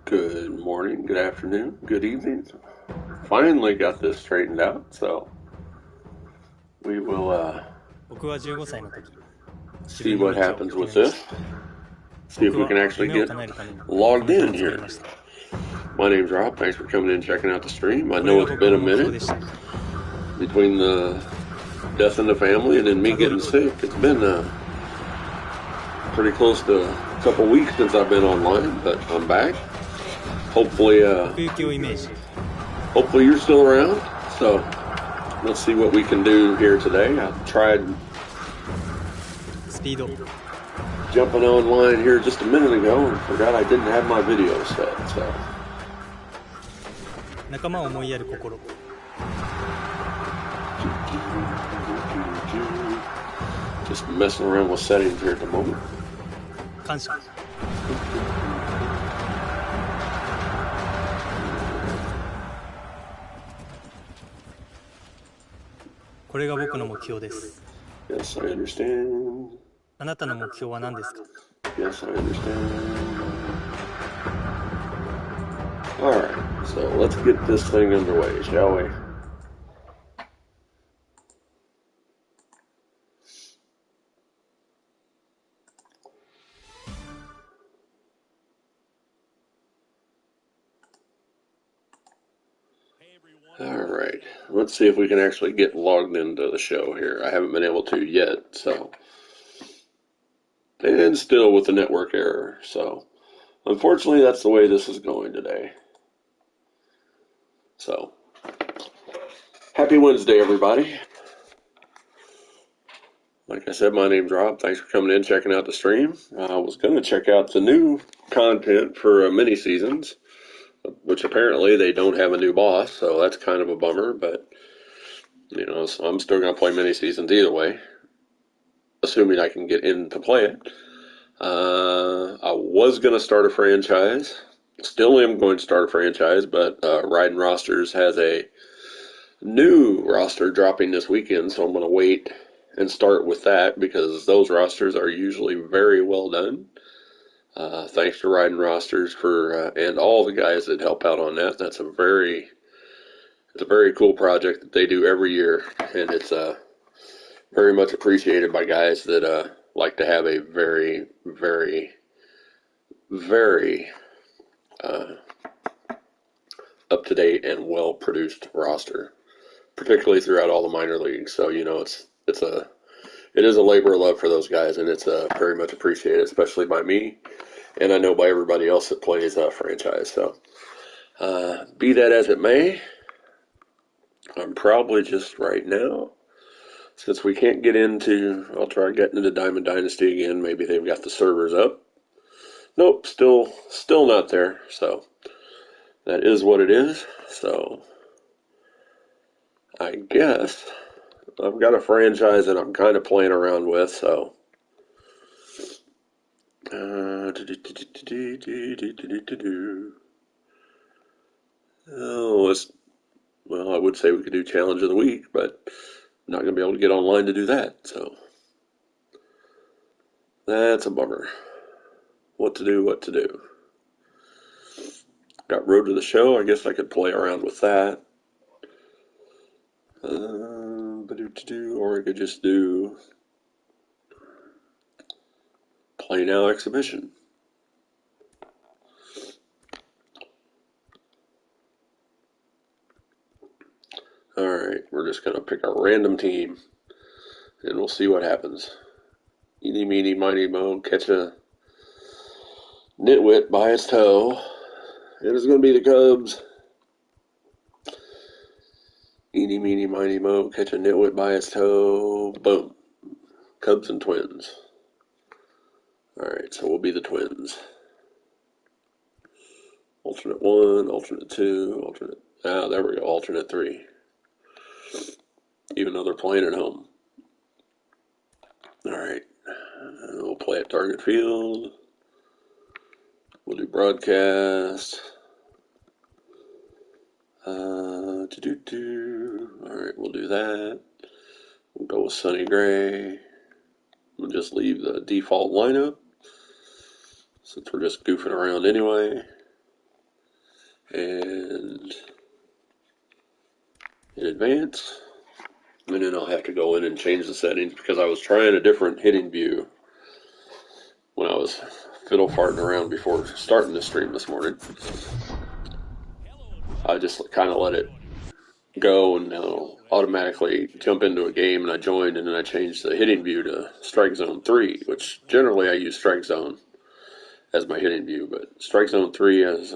Good morning, good afternoon, good evening. Finally got this straightened out, so we will 僕は15歳の時、see what happens with this. See if 僕 we は can actually 夢を get 叶えるためにこ logged の日 in を作り here. ました。 My name's Rob. Thanks for coming in and checking out the stream. I これ know が it's 僕 been の a 目標 minute でした。 between the death in the family and then me getting sick. It's been pretty close to a couple weeks since I've been online, but I'm back. Hopefully, 奥行きをイメージ。 hopefully you're still around. So let's see what we can do here today. I tried スピード、 jumping online here just a minute ago and forgot I didn't have my video set. So 仲間を思いやる心、 just messing around with settings here at the moment. 感謝。 これが僕の目標です。 Yes, I understand. あなたの目標は何ですか？ Yes, I understand. Alright, so let's get this thing underway, shall we? Alright, let's see if we can actually get logged into the show here. I haven't been able to yet, so. And still with the network error, so. Unfortunately, that's the way this is going today. So, happy Wednesday, everybody. Like I said, my name's Rob. Thanks for coming in, checking out the stream. I was going to check out the new content for mini seasons, which apparently they don't have a new boss, so that's kind of a bummer, but, you know, so I'm still going to play mini seasons either way, assuming I can get in to play it. I was going to start a franchise. Still am going to start a franchise, but Riding Rosters has a new roster dropping this weekend, so I'm going to wait and start with that because those rosters are usually very well done. Thanks to Riding Rosters for and all the guys that help out on that. It's a very cool project that they do every year, and it's very much appreciated by guys that like to have a very, very, very up-to-date and well-produced roster, particularly throughout all the minor leagues. So, you know, it is a labor of love for those guys, and it's very much appreciated, especially by me, and I know by everybody else that plays franchise. So, be that as it may, I'm probably just right now, since we can't get into, I'll try getting into Diamond Dynasty again. Maybe they've got the servers up. Nope, still not there. So that is what it is. So I guess I've got a franchise that I'm kind of playing around with. So oh, well, I would say we could do Challenge of the Week, but I'm not going to be able to get online to do that. So that's a bummer. What to do. Got Road to the Show. I guess I could play around with that. Or I could just do Play Now Exhibition. Alright, we're just going to pick a random team, and we'll see what happens. Eeny, meeny, miny, moe, catch a nitwit by its toe. It is going to be the Cubs. Eeny, meeny, miny, moe, catch a nitwit by its toe. Boom. Cubs and Twins. Alright, so we'll be the Twins. Alternate 1, alternate 2, alternate... there we go, alternate 3. Even though they're playing at home. Alright, we'll play at Target Field. We'll do broadcast. Alright, we'll do that. We'll go with Sonny Gray. We'll just leave the default lineup, since we're just goofing around anyway. And in advance. And then I'll have to go in and change the settings because I was trying a different hitting view when I was fiddle farting around before starting the stream this morning. I just kind of let it go and automatically jump into a game, and I joined, and then I changed the hitting view to Strike Zone 3, which generally I use Strike Zone as my hitting view, but Strike Zone 3 is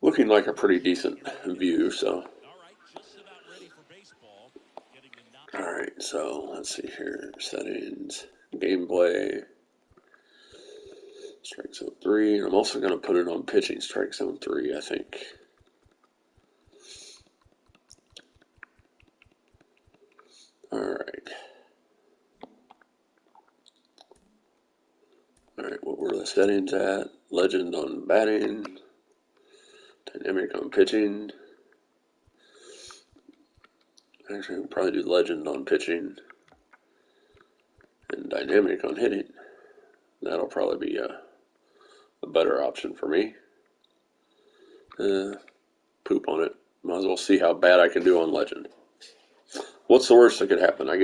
looking like a pretty decent view, so. Alright, so let's see here. Settings, gameplay, Strike Zone 3. And I'm also going to put it on pitching Strike Zone 3, I think. Alright. Alright, what were the settings at? Legend on batting. Dynamic on pitching. Actually, we'll probably do legend on pitching. And dynamic on hitting. That'll probably be a better option for me. Poop on it. Might as well see how bad I can do on legend. What's the worst that could happen? I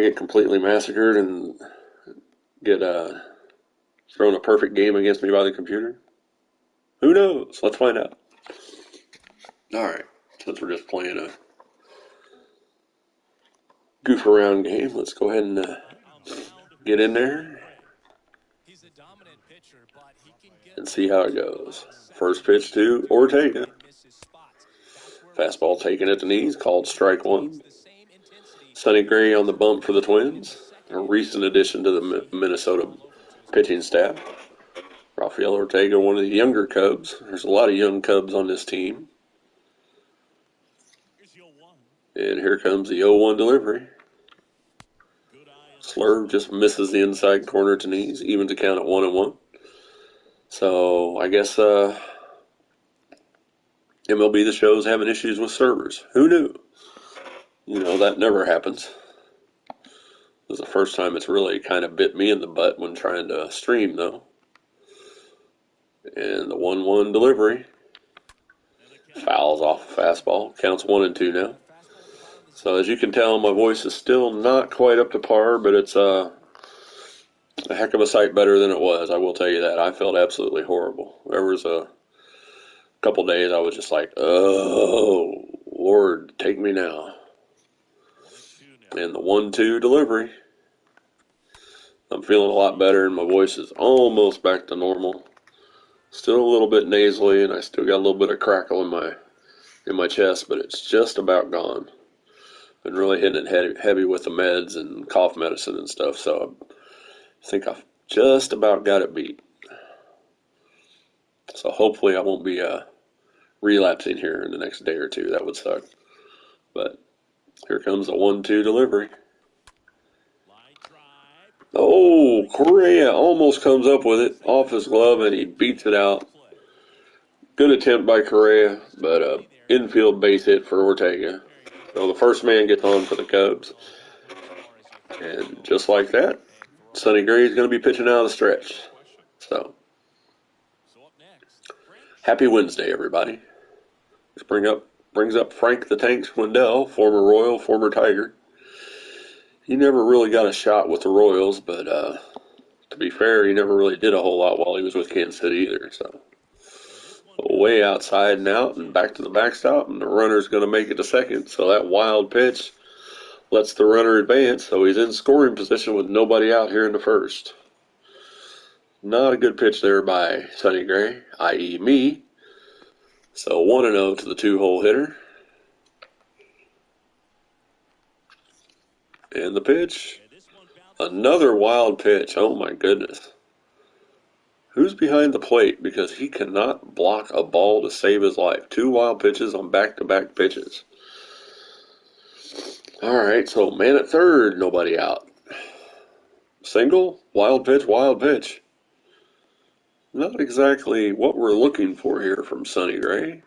get completely massacred and get thrown a perfect game against me by the computer? Who knows? Let's find out. Alright, since we're just playing a goof around game, let's go ahead and get in there and see how it goes. First pitch to Ortega. Fastball taken at the knees, called strike one. Sonny Gray on the bump for the Twins, a recent addition to the Minnesota pitching staff. Rafael Ortega, one of the younger Cubs. There's a lot of young Cubs on this team. And here comes the 0-1 delivery. Slurve just misses the inside corner to knees, even to count at 1-1. So I guess MLB The Show is having issues with servers. Who knew? You know, that never happens. It was the first time it's really kind of bit me in the butt when trying to stream, though. And the 1-1 delivery. Fouls off a fastball. Counts 1-2 now. So as you can tell, my voice is still not quite up to par, but it's a heck of a sight better than it was. I will tell you that. I felt absolutely horrible. There was a couple days I was just like, oh, Lord, take me now. And the 1-2 delivery. I'm feeling a lot better, and my voice is almost back to normal. Still a little bit nasally, and I still got a little bit of crackle in my chest, but it's just about gone. Been really hitting it heavy with the meds and cough medicine and stuff, so I think I've just about got it beat. So hopefully I won't be relapsing here in the next day or two. That would suck. But here comes the 1-2 delivery. Oh, Correa almost comes up with it off his glove, and he beats it out. Good attempt by Correa, but infield base hit for Ortega. So the first man gets on for the Cubs. And just like that, Sonny Gray is going to be pitching out of the stretch. So, happy Wednesday, everybody. This brings up Frank the Tank Swindell, former Royal, former Tiger. He never really got a shot with the Royals, but to be fair, he never really did a whole lot while he was with Kansas City either. So, way outside and out and back to the backstop, and the runner's going to make it to second. So that wild pitch lets the runner advance, so he's in scoring position with nobody out here in the first. Not a good pitch there by Sonny Gray, i.e. me. So 1-0 to the two-hole hitter. And the pitch. Another wild pitch. Oh my goodness. Who's behind the plate? Because he cannot block a ball to save his life. 2 wild pitches on back-to-back pitches. Alright, so man at third, nobody out. Single, wild pitch, wild pitch. Not exactly what we're looking for here from Sonny Gray.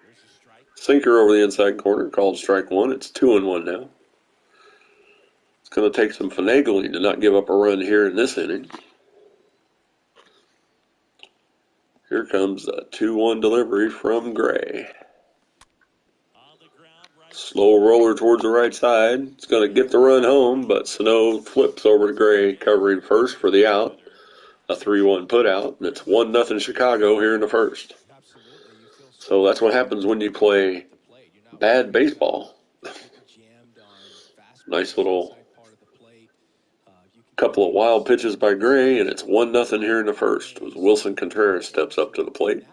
Sinker over the inside corner, called strike one. It's 2-1 now. It's going to take some finagling to not give up a run here in this inning. Here comes a 2-1 delivery from Gray. Slow roller towards the right side. It's going to get the run home, but Sano flips over to Gray, covering first for the out. A 3-1 put out, and it's 1-0 Chicago here in the first. So that's what happens when you play bad baseball. Nice little couple of wild pitches by Gray, and it's 1-0 here in the first as Wilson Contreras steps up to the plate.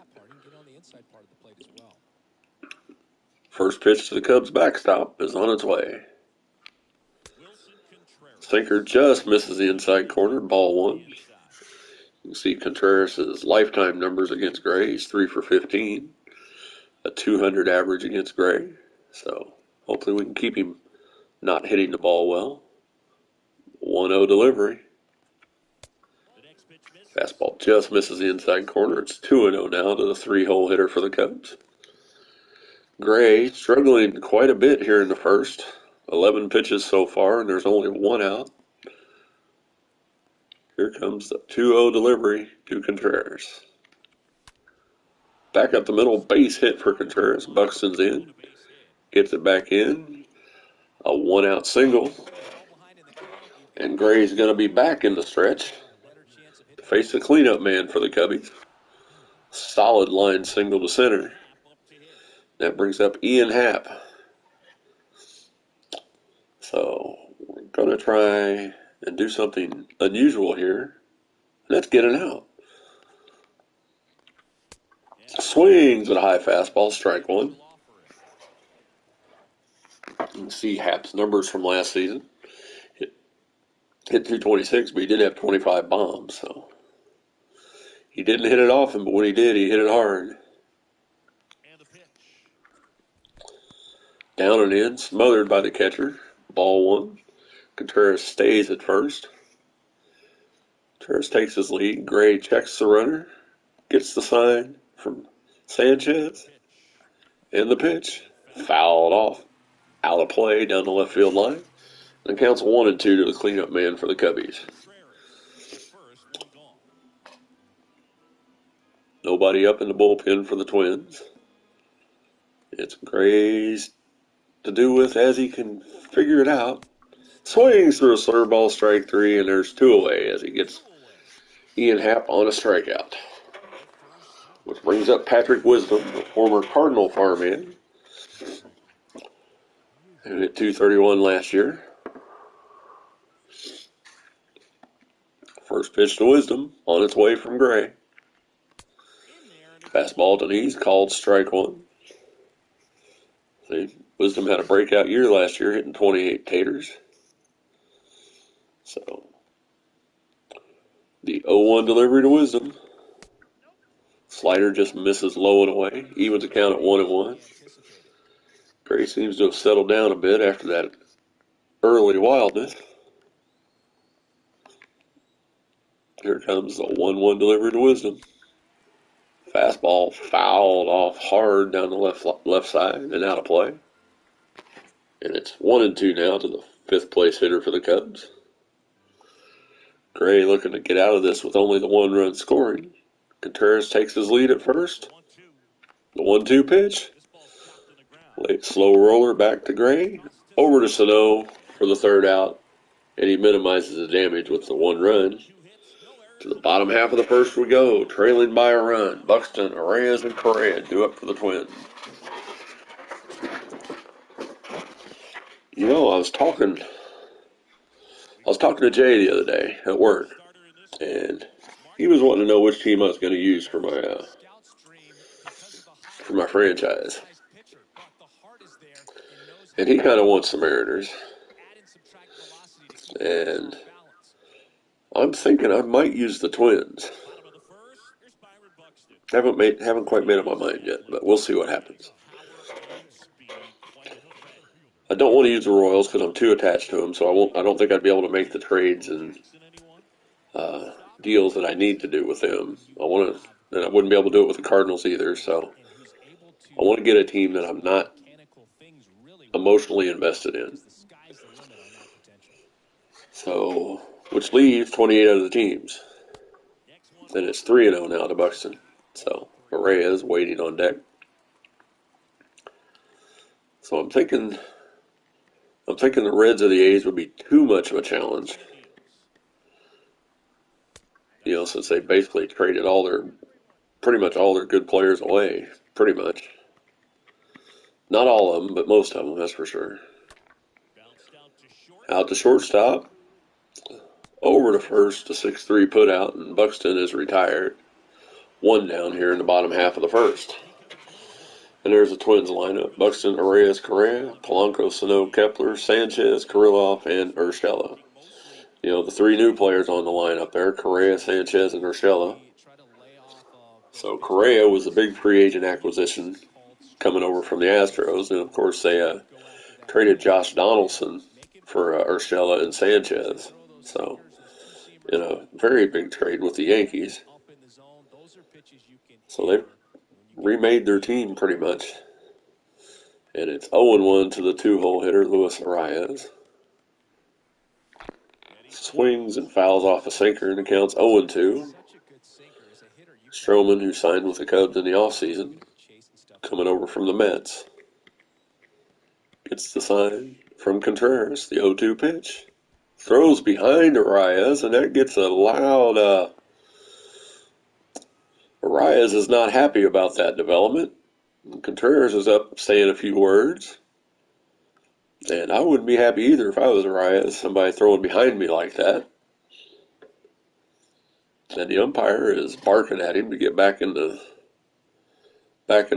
First pitch to the Cubs backstop is on its way. Sinker just misses the inside corner, ball one. You can see Contreras' lifetime numbers against Gray. He's 3 for 15, a 200 average against Gray. So hopefully we can keep him not hitting the ball well. 1-0 delivery. Fastball just misses the inside corner. It's 2-0 now to the 3-hole hitter for the Cubs. Gray struggling quite a bit here in the first. 11 pitches so far, and there's only one out. Here comes the 2-0 delivery to Contreras. Back up the middle, base hit for Contreras. Buxton's in. Gets it back in. A 1-out single. And Gray's going to be back in the stretch to face the cleanup man for the Cubbies. Solid line single to center. That brings up Ian Happ. So we're going to try and do something unusual here. Let's get it out. Swings at a high fastball, strike one. You can see Happ's numbers from last season. Hit 226, but he did have 25 bombs, so he didn't hit it often, but when he did, he hit it hard. Down and in, smothered by the catcher. Ball one. Contreras stays at first. Contreras takes his lead. Gray checks the runner. Gets the sign from Sanchez. And the pitch. Fouled off. Out of play down the left field line. And counts 1-2 to the cleanup man for the Cubbies. Nobody up in the bullpen for the Twins. It's Gray's to do with as he can figure it out. Swings through a slur ball, strike three, and there's two away as he gets Ian Happ on a strikeout. Which brings up Patrick Wisdom, the former Cardinal farmhand, who hit 231 last year. First pitch to Wisdom, on its way from Gray. Fastball to knees, called strike one. See, Wisdom had a breakout year last year, hitting 28 taters. So, the 0-1 delivery to Wisdom. Slider just misses low and away. Evens the count at 1-1. Gray seems to have settled down a bit after that early wildness. Here comes the 1-1 delivery to Wisdom. Fastball fouled off hard down the left side and out of play. And it's 1-2 now to the fifth place hitter for the Cubs. Gray looking to get out of this with only the one run scoring. Contreras takes his lead at first. The 1-2 pitch. Late slow roller back to Gray. Over to Sano for the third out. And he minimizes the damage with the one run. To the bottom half of the first we go. Trailing by a run. Buxton, Reyes, and Correa do up for the Twins. You know, I was talking to Jay the other day at work, and he was wanting to know which team I was going to use for my franchise. And he kind of wants the Mariners. And I'm thinking I might use the Twins. Haven't quite made up my mind yet, but we'll see what happens. I don't want to use the Royals because I'm too attached to them, so I don't think I'd be able to make the trades and deals that I need to do with them. And I wouldn't be able to do it with the Cardinals either, so I want to get a team that I'm not emotionally invested in. So, which leaves 28 other teams. Then it's 3-0 now to Buxton. So Correa is waiting on deck. So I'm thinking the Reds of the A's would be too much of a challenge. Since they basically traded pretty much all their good players away. Pretty much. Not all of them, but most of them, that's for sure. Out to shortstop. Over to first, a 6-3 putout, and Buxton is retired. One down here in the bottom half of the first. And there's the Twins lineup. Buxton, Arraez, Correa, Polanco, Sano, Kepler, Sanchez, Kirilloff, and Urshela. The three new players on the lineup there, Correa, Sanchez, and Urshela. So Correa was the big free agent acquisition coming over from the Astros. And, of course, they traded Josh Donaldson for Urshela and Sanchez. So, very big trade with the Yankees. So they remade their team pretty much. And it's 0-1 to the two-hole hitter, Luis Arraez. Swings and fouls off a sinker and accounts 0-2. Stroman, who signed with the Cubs in the offseason, coming over from the Mets, gets the sign from Contreras, the 0-2 pitch. Throws behind Arraez, and that gets a loud... Arraez is not happy about that development. Contreras is up saying a few words. And I wouldn't be happy either if I was Arraez, somebody throwing behind me like that. And the umpire is barking at him to get back in the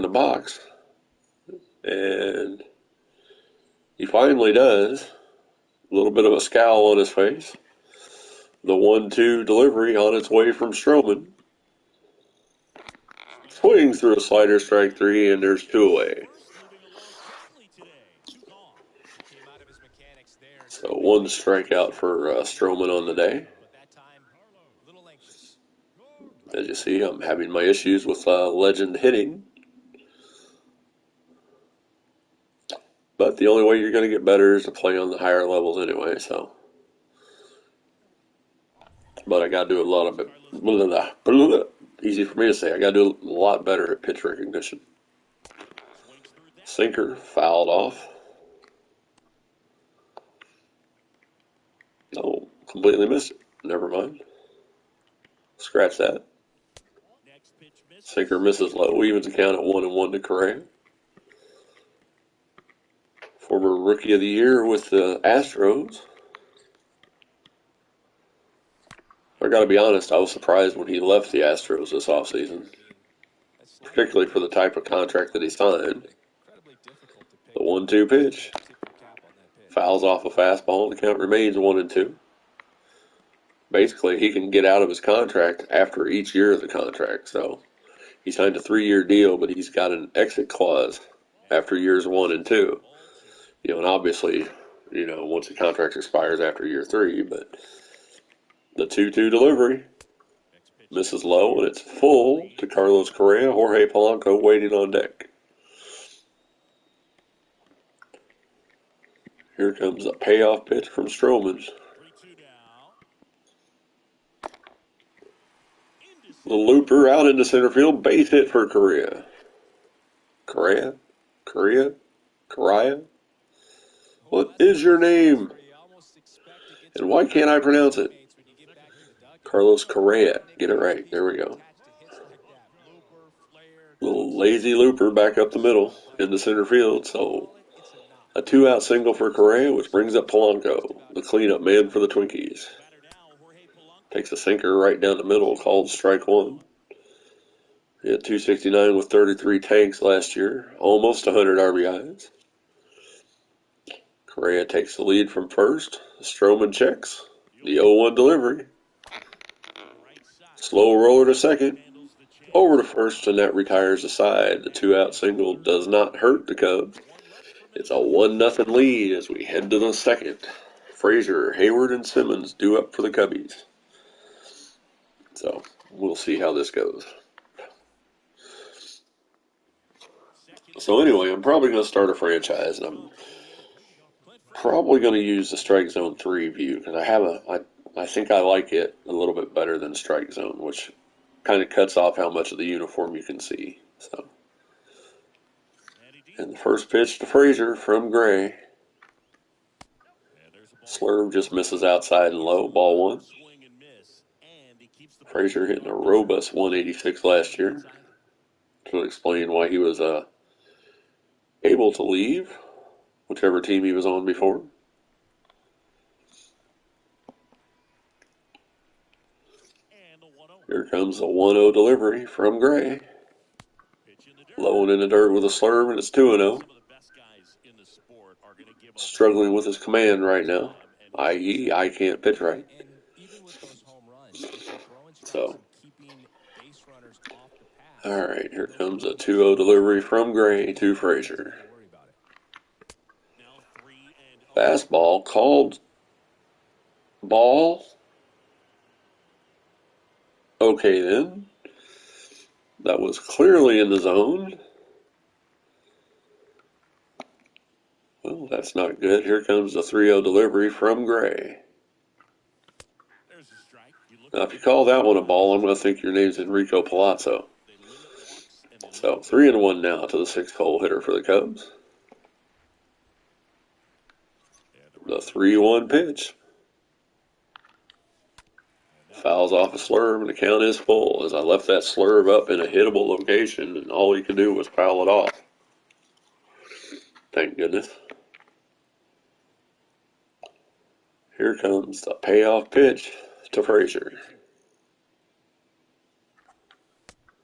box. And he finally does. A little bit of a scowl on his face. The 1-2 delivery on its way from Stroman. Swings through a slider, strike three, and there's two away. So one strikeout for Stroman on the day. As you see, I'm having my issues with legend hitting. But the only way you're going to get better is to play on the higher levels anyway, so. But I got to do a lot of it. Easy for me to say. I got to do a lot better at pitch recognition. Sinker fouled off. Oh, completely missed it. Never mind. Scratch that. Sinker misses low. Evens the count at 1-1 to Correa. Former Rookie of the Year with the Astros. I got to be honest, I was surprised when he left the Astros this offseason, particularly for the type of contract that he signed. The 1-2 pitch. Fouls off a fastball, and the count remains 1-2. Basically, he can get out of his contract after each year of the contract. So he signed a 3-year deal, but he's got an exit clause after years 1 and 2. And obviously, once the contract expires after year 3, but the 2-2 delivery misses low, and it's full to Carlos Correa. Jorge Polanco waiting on deck. Here comes a payoff pitch from Stroman. The looper out into center field. Base hit for Correa. Correa? What is your name? And why can't I pronounce it? Carlos Correa. Get it right. There we go. Little lazy looper back up the middle in the center field. So a 2-out single for Correa, which brings up Polanco, the cleanup man for the Twinkies. Takes a sinker right down the middle, called strike one. He had 269 with 33 tanks last year, almost 100 RBIs. Correa takes the lead from first. Stroman checks. The 0-1 delivery. Slow roller to second. Over to first, and that retires the side. The 2-out single does not hurt the Cubs. It's a 1-0 lead as we head to the second. Frazier, Hayward, and Simmons due up for the Cubbies. So we'll see how this goes. So anyway, I'm probably going to start a franchise, and I'm probably going to use the Strike Zone 3 view because I think I like it a little bit better than Strike Zone, which kind of cuts off how much of the uniform you can see. So, and the first pitch to Frazier from Gray. Slurve just misses outside and low, ball one. Frazier hitting a robust 186 last year. To explain why he was able to leave whichever team he was on before. Here comes a 1-0 delivery from Gray. Low and in the dirt with a slurve, and it's 2-0. Struggling with his command right now, i.e. I can't pitch right. So, alright, here comes a 2-0 delivery from Gray to Frazier. Fastball called ball. Okay then. That was clearly in the zone. Well, that's not good. Here comes the 3-0 delivery from Gray. Now, if you call that one a ball, I'm going to think your name's Enrico Palazzo. So, 3-1 now to the 6th-hole hitter for the Cubs. The 3-1 pitch. Fouls off a slurve, and the count is full as I left that slurve up in a hittable location, and all he could do was foul it off. Thank goodness. Here comes the payoff pitch to Frazier.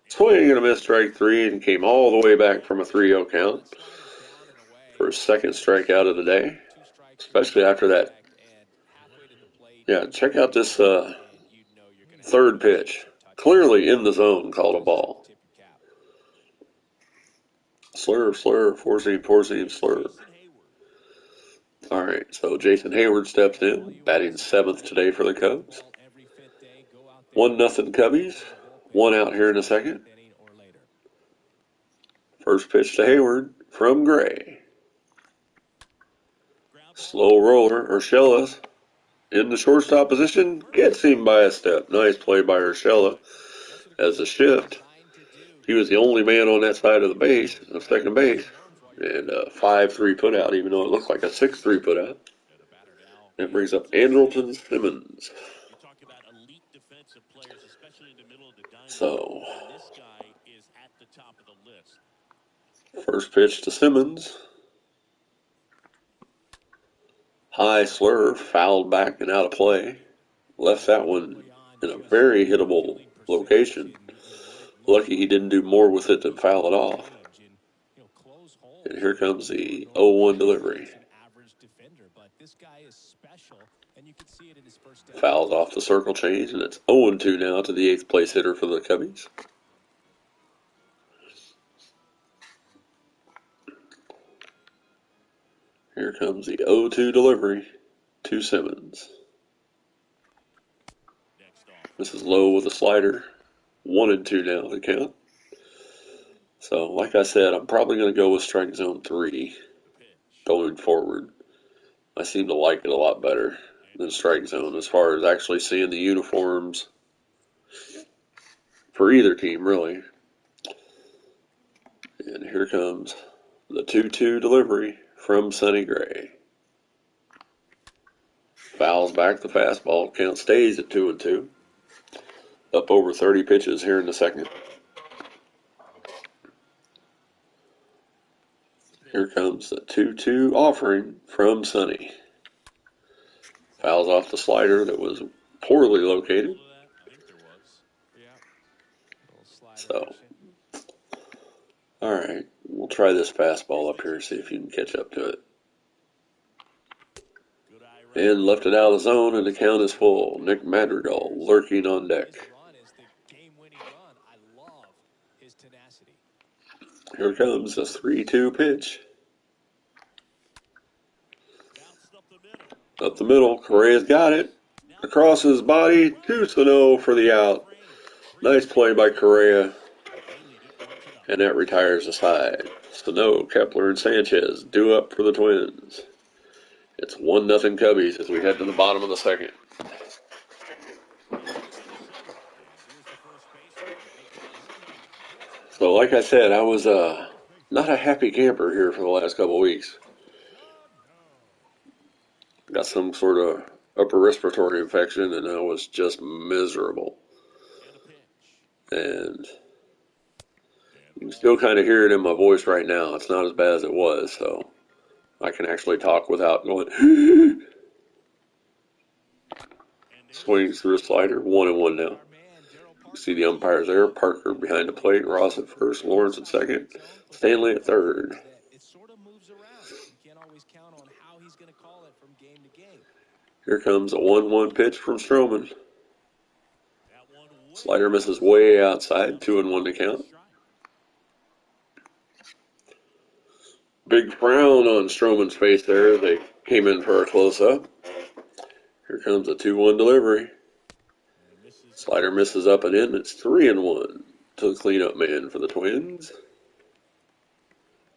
Swing and a miss, strike three, and came all the way back from a 3-0 count for his second strikeout of the day, especially after that. Yeah, check out this third pitch. Clearly in the zone, called a ball. Slurve, slurve, four-seam, slurve. All right, so Jason Hayward steps in, batting 7th today for the Cubs. 1-0 Cubbies. 1 out here in a second. First pitch to Hayward from Gray. Slow roller, Urshela's in the shortstop position, gets him by a step. Nice play by Urshela as a shift. He was the only man on that side of the base, of second base, and a 5-3 putout, even though it looked like a 6-3 putout. That brings up Andrelton Simmons. So, first pitch to Simmons. High slurve, fouled back and out of play. Left that one in a very hittable location. Lucky he didn't do more with it than foul it off. And here comes the 0-1 delivery. Fouls off the circle change, and it's 0-2 now to the 8th place hitter for the Cubbies. Here comes the 0-2 delivery to Simmons. This is low with a slider. 1-2 now the count. So, like I said, I'm probably going to go with strike zone 3 going forward. I seem to like it a lot better than strike zone as far as actually seeing the uniforms for either team, really. And here comes the 2-2 delivery from Sonny Gray. Fouls back the fastball. Count stays at 2-2. Up over 30 pitches here in the second. Here comes the 2-2 offering from Sonny. Fouls off the slider that was poorly located. So, all right, we'll try this fastball up here, see if you can catch up to it. And left it out of the zone, and the count is full. Nick Madrigal lurking on deck. Here comes the 3-2 pitch. Up the middle, Correa's got it. Across his body, 2-0 for the out. Nice play by Correa. And that retires the side. Sano, Kepler, and Sanchez due up for the Twins. It's 1-0 Cubbies as we head to the bottom of the second. So, like I said, I was not a happy camper here for the last couple of weeks. Got some sort of upper respiratory infection, and I was just miserable. And you can still kind of hear it in my voice right now. It's not as bad as it was, so I can actually talk without going. Swings through a slider, 1-1 now. You see the umpires there. Parker behind the plate, Ross at first, Lawrence at second, Stanley at third. Here comes a 1-1 pitch from Stroman. Slider misses way outside, 2-1 to count. Big frown on Stroman's face there. They came in for a close-up. Here comes a 2-1 delivery. Slider misses up and in. It's 3-1 to the cleanup man for the Twins.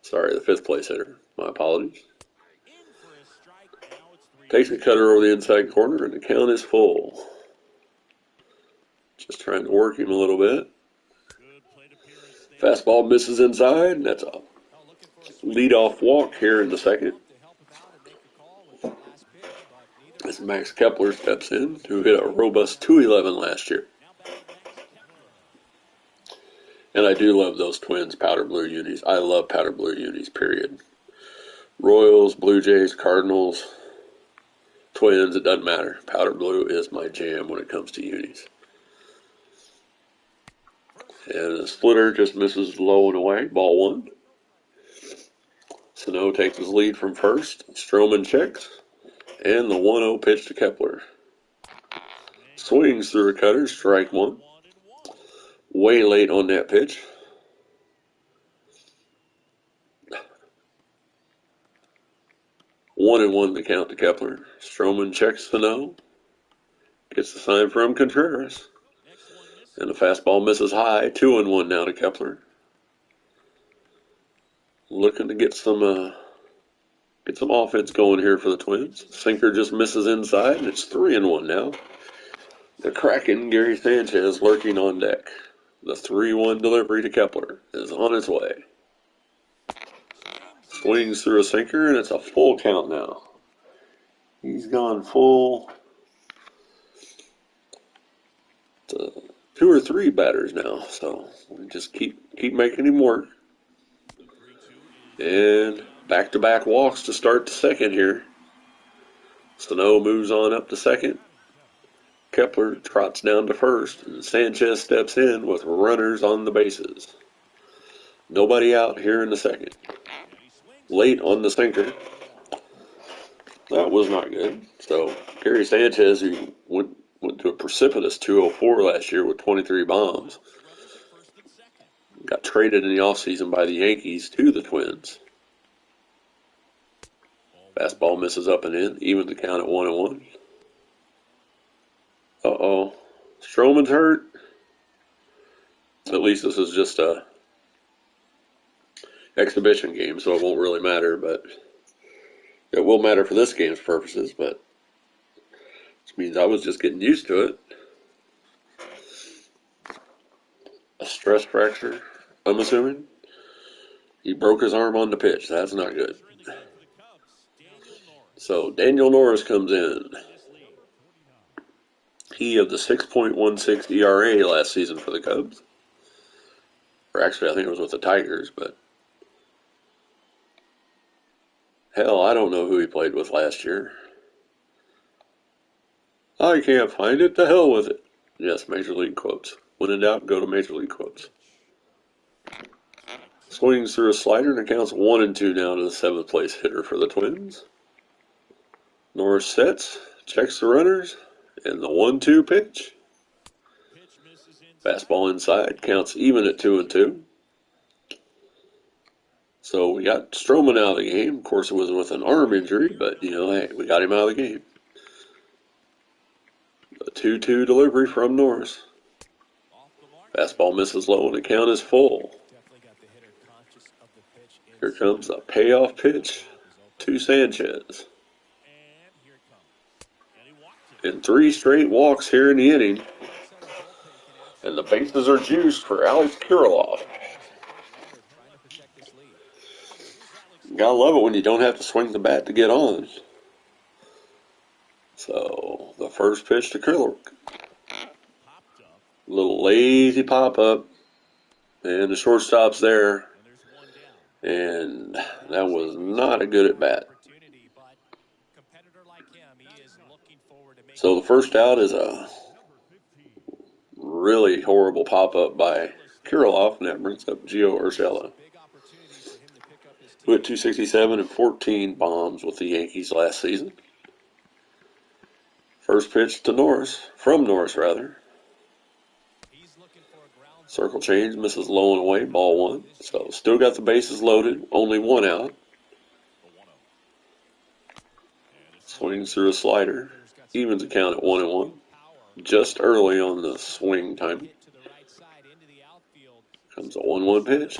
Sorry, the fifth place hitter. My apologies. Takes a cutter over the inside corner, and the count is full. Just trying to work him a little bit. Fastball misses inside, and that's a leadoff walk here in the second. As Max Kepler steps in, who hit a robust .211 last year. And I do love those Twins powder blue unis. I love powder blue unis, period. Royals, Blue Jays, Cardinals, Twins, it doesn't matter. Powder blue is my jam when it comes to unis. And the splitter just misses low and away. Ball one. Sano takes his lead from first. Stroman checks. And the 1-0 pitch to Kepler. Swings through a cutter, strike one. Way late on that pitch. 1-1 to count to Kepler. Stroman checks Sano. Gets the sign from Contreras. And the fastball misses high. 2-1 now to Kepler. Looking to get some offense going here for the Twins. Sinker just misses inside, and it's 3-1 now. The Kraken, Gary Sanchez, lurking on deck. The 3-1 delivery to Kepler is on its way. Swings through a sinker, and it's a full count now. He's gone full to 2 or 3 batters now, so we just keep making him work. And back-to-back walks to start the second here. Sano moves on up to second. Kepler trots down to first, and Sanchez steps in with runners on the bases. Nobody out here in the second. Late on the sinker. That was not good. So Gary Sanchez, who went to a precipitous 204 last year with 23 bombs, got traded in the offseason by the Yankees to the Twins. Fastball misses up and in, even the count at 1-1. Uh-oh. Stroman's hurt. At least this is just a exhibition game, so it won't really matter, but it will matter for this game's purposes, but which means I was just getting used to it. A stress fracture, I'm assuming. He broke his arm on the pitch. That's not good. So Daniel Norris comes in. He of the 6.16 ERA last season for the Cubs. Or actually, I think it was with the Tigers, but hell, I don't know who he played with last year. I can't find it. The hell with it. Yes, Major League quotes. When in doubt, go to Major League quotes. Swings through a slider and it counts 1-2 now to the 7th place hitter for the Twins. Norris sets, checks the runners, and the 1-2 pitch. Fastball inside, counts even at 2-2. So we got Stroman out of the game. Of course, it was with an arm injury, but, hey, we got him out of the game. A 2-2 delivery from Norris. Fastball misses low, and the count is full. Here comes a payoff pitch to Sanchez. And 3 straight walks here in the inning. And the bases are juiced for Alex Kirilloff. Gotta love it when you don't have to swing the bat to get on. So the first pitch to Killer. Little lazy pop up. And the shortstop's there. And that was not a good at bat. So the first out is a really horrible pop up by Kirilloff, and that brings up Gio Urshela, who hit 267 and 14 bombs with the Yankees last season. First pitch to Norris, from Norris rather. Circle change, misses low and away, ball one. So still got the bases loaded, only one out. Swings through a slider, evens the count at 1-1. Just early on the swing time. Comes a 1-1 pitch.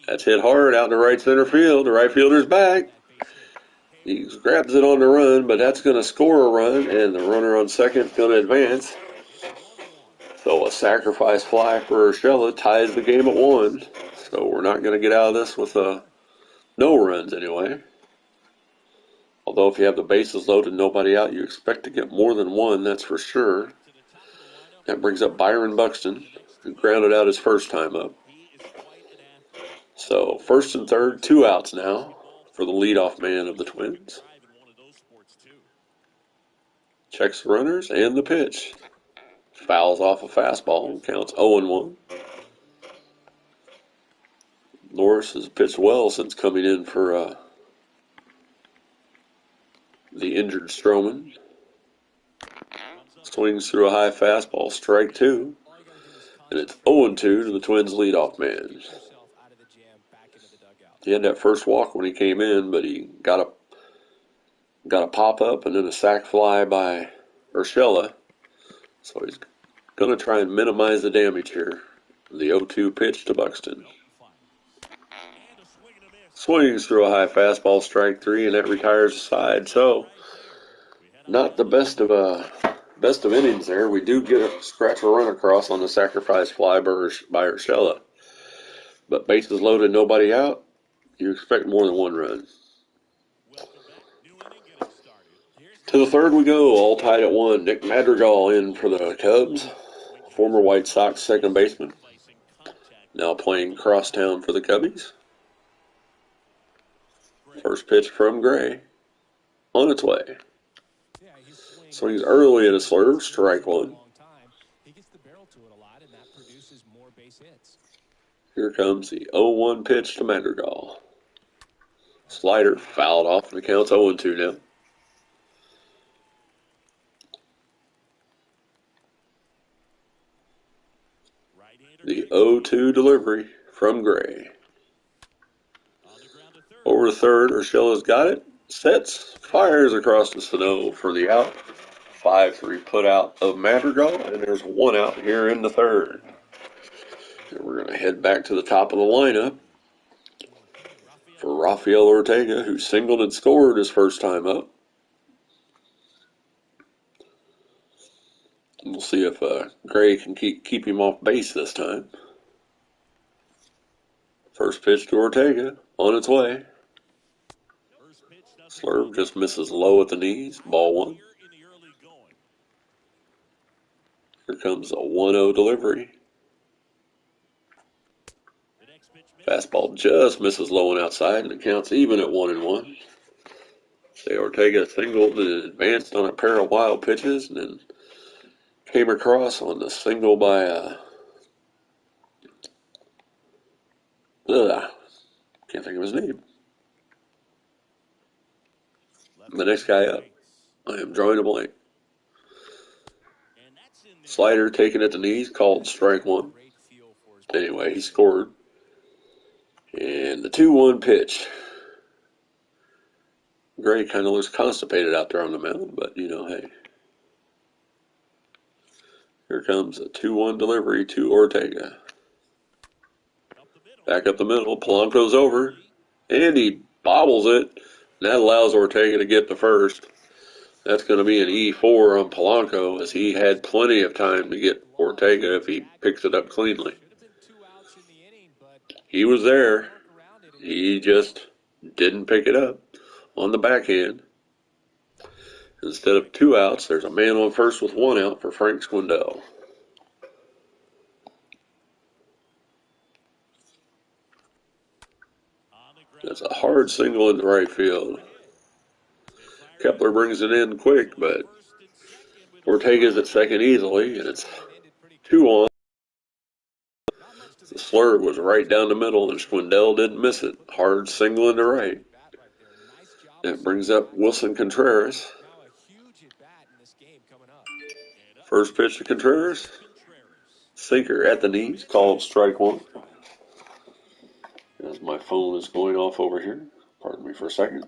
That's hit hard out to right center field. The right fielder's back. He grabs it on the run, but that's going to score a run, and the runner on second is going to advance. So a sacrifice fly for Urshela ties the game at 1. So we're not going to get out of this with no runs anyway. Although if you have the bases loaded, nobody out, you expect to get more than one, that's for sure. That brings up Byron Buxton, who grounded out his first time up. So first and third, 2 outs now for the leadoff man of the Twins. Checks the runners and the pitch. Fouls off a fastball and counts 0-1. Norris has pitched well since coming in for the injured Stroman. Swings through a high fastball, strike 2. And it's 0-2 to the Twins' leadoff man. He had that first walk when he came in, but he got a pop-up and then a sac fly by Urshela. So he's going to try and minimize the damage here. The 0-2 pitch to Buxton. Swings through a high fastball, strike 3, and that retires the side. So not the best of innings there. We do get a scratch a run across on the sacrifice fly by Urshela. But bases loaded, nobody out. You expect more than one run. To the third we go, all tied at 1. Nick Madrigal in for the Cubs. Former White Sox second baseman. Now playing crosstown for the Cubbies. First pitch from Gray. On its way. Swings early at a slurve, strike 1. Here comes the 0-1 pitch to Madrigal. Slider fouled off and the count's 0-2 now. The 0-2 delivery from Gray. Over to third, Urshela's got it. Sets, fires across the snow for the out. 5-3 put out of Madrigal, and there's 1 out here in the third. And we're going to head back to the top of the lineup for Rafael Ortega, who singled and scored his first time up. And we'll see if Gray can keep him off base this time. First pitch to Ortega, on its way. Slurve just misses low at the knees, ball 1. Here comes a 1-0 delivery. Fastball just misses low and outside, and it counts even at 1-1. Say Ortega singled and advanced on a pair of wild pitches, and then came across on the single by can't think of his name. The next guy up. I am drawing a blank. Slider taken at the knees, called strike 1. Anyway, he scored. And the 2-1 pitch. Gray kind of looks constipated out there on the mound, but hey. Here comes a 2-1 delivery to Ortega. Back up the middle, Polanco's over, and he bobbles it. And that allows Ortega to get to first. That's going to be an E4 on Polanco, as he had plenty of time to get Ortega if he picks it up cleanly. He was there. He just didn't pick it up on the backhand. Instead of 2 outs, there's a man on first with 1 out for Frank Swindell. That's a hard single in the right field. Kepler brings it in quick, but Ortega's at second easily, and it's 2 on. The slurve was right down the middle, and Swindell didn't miss it. Hard single in the right. That brings up Wilson Contreras. First pitch to Contreras. Sinker at the knees, called strike 1. As my phone is going off over here. Pardon me for a second.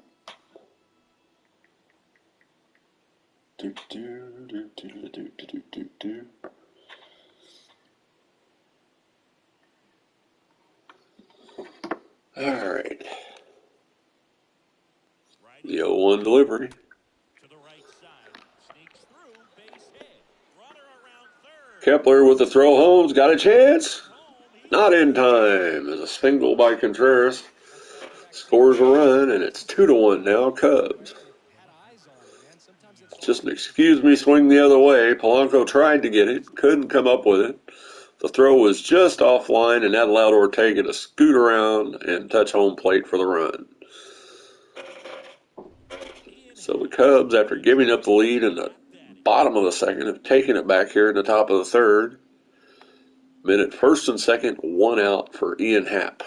All right. The 0-1 delivery. Kepler with the throw. Holmes got a chance. Not in time. As a single by Contreras scores a run, and it's 2-1 now, Cubs. Just an excuse me swing the other way. Polanco tried to get it, couldn't come up with it. The throw was just offline, and that allowed Ortega to scoot around and touch home plate for the run. So the Cubs, after giving up the lead in the bottom of the second, have taken it back here in the top of the third. Men at first and second, 1 out for Ian Happ.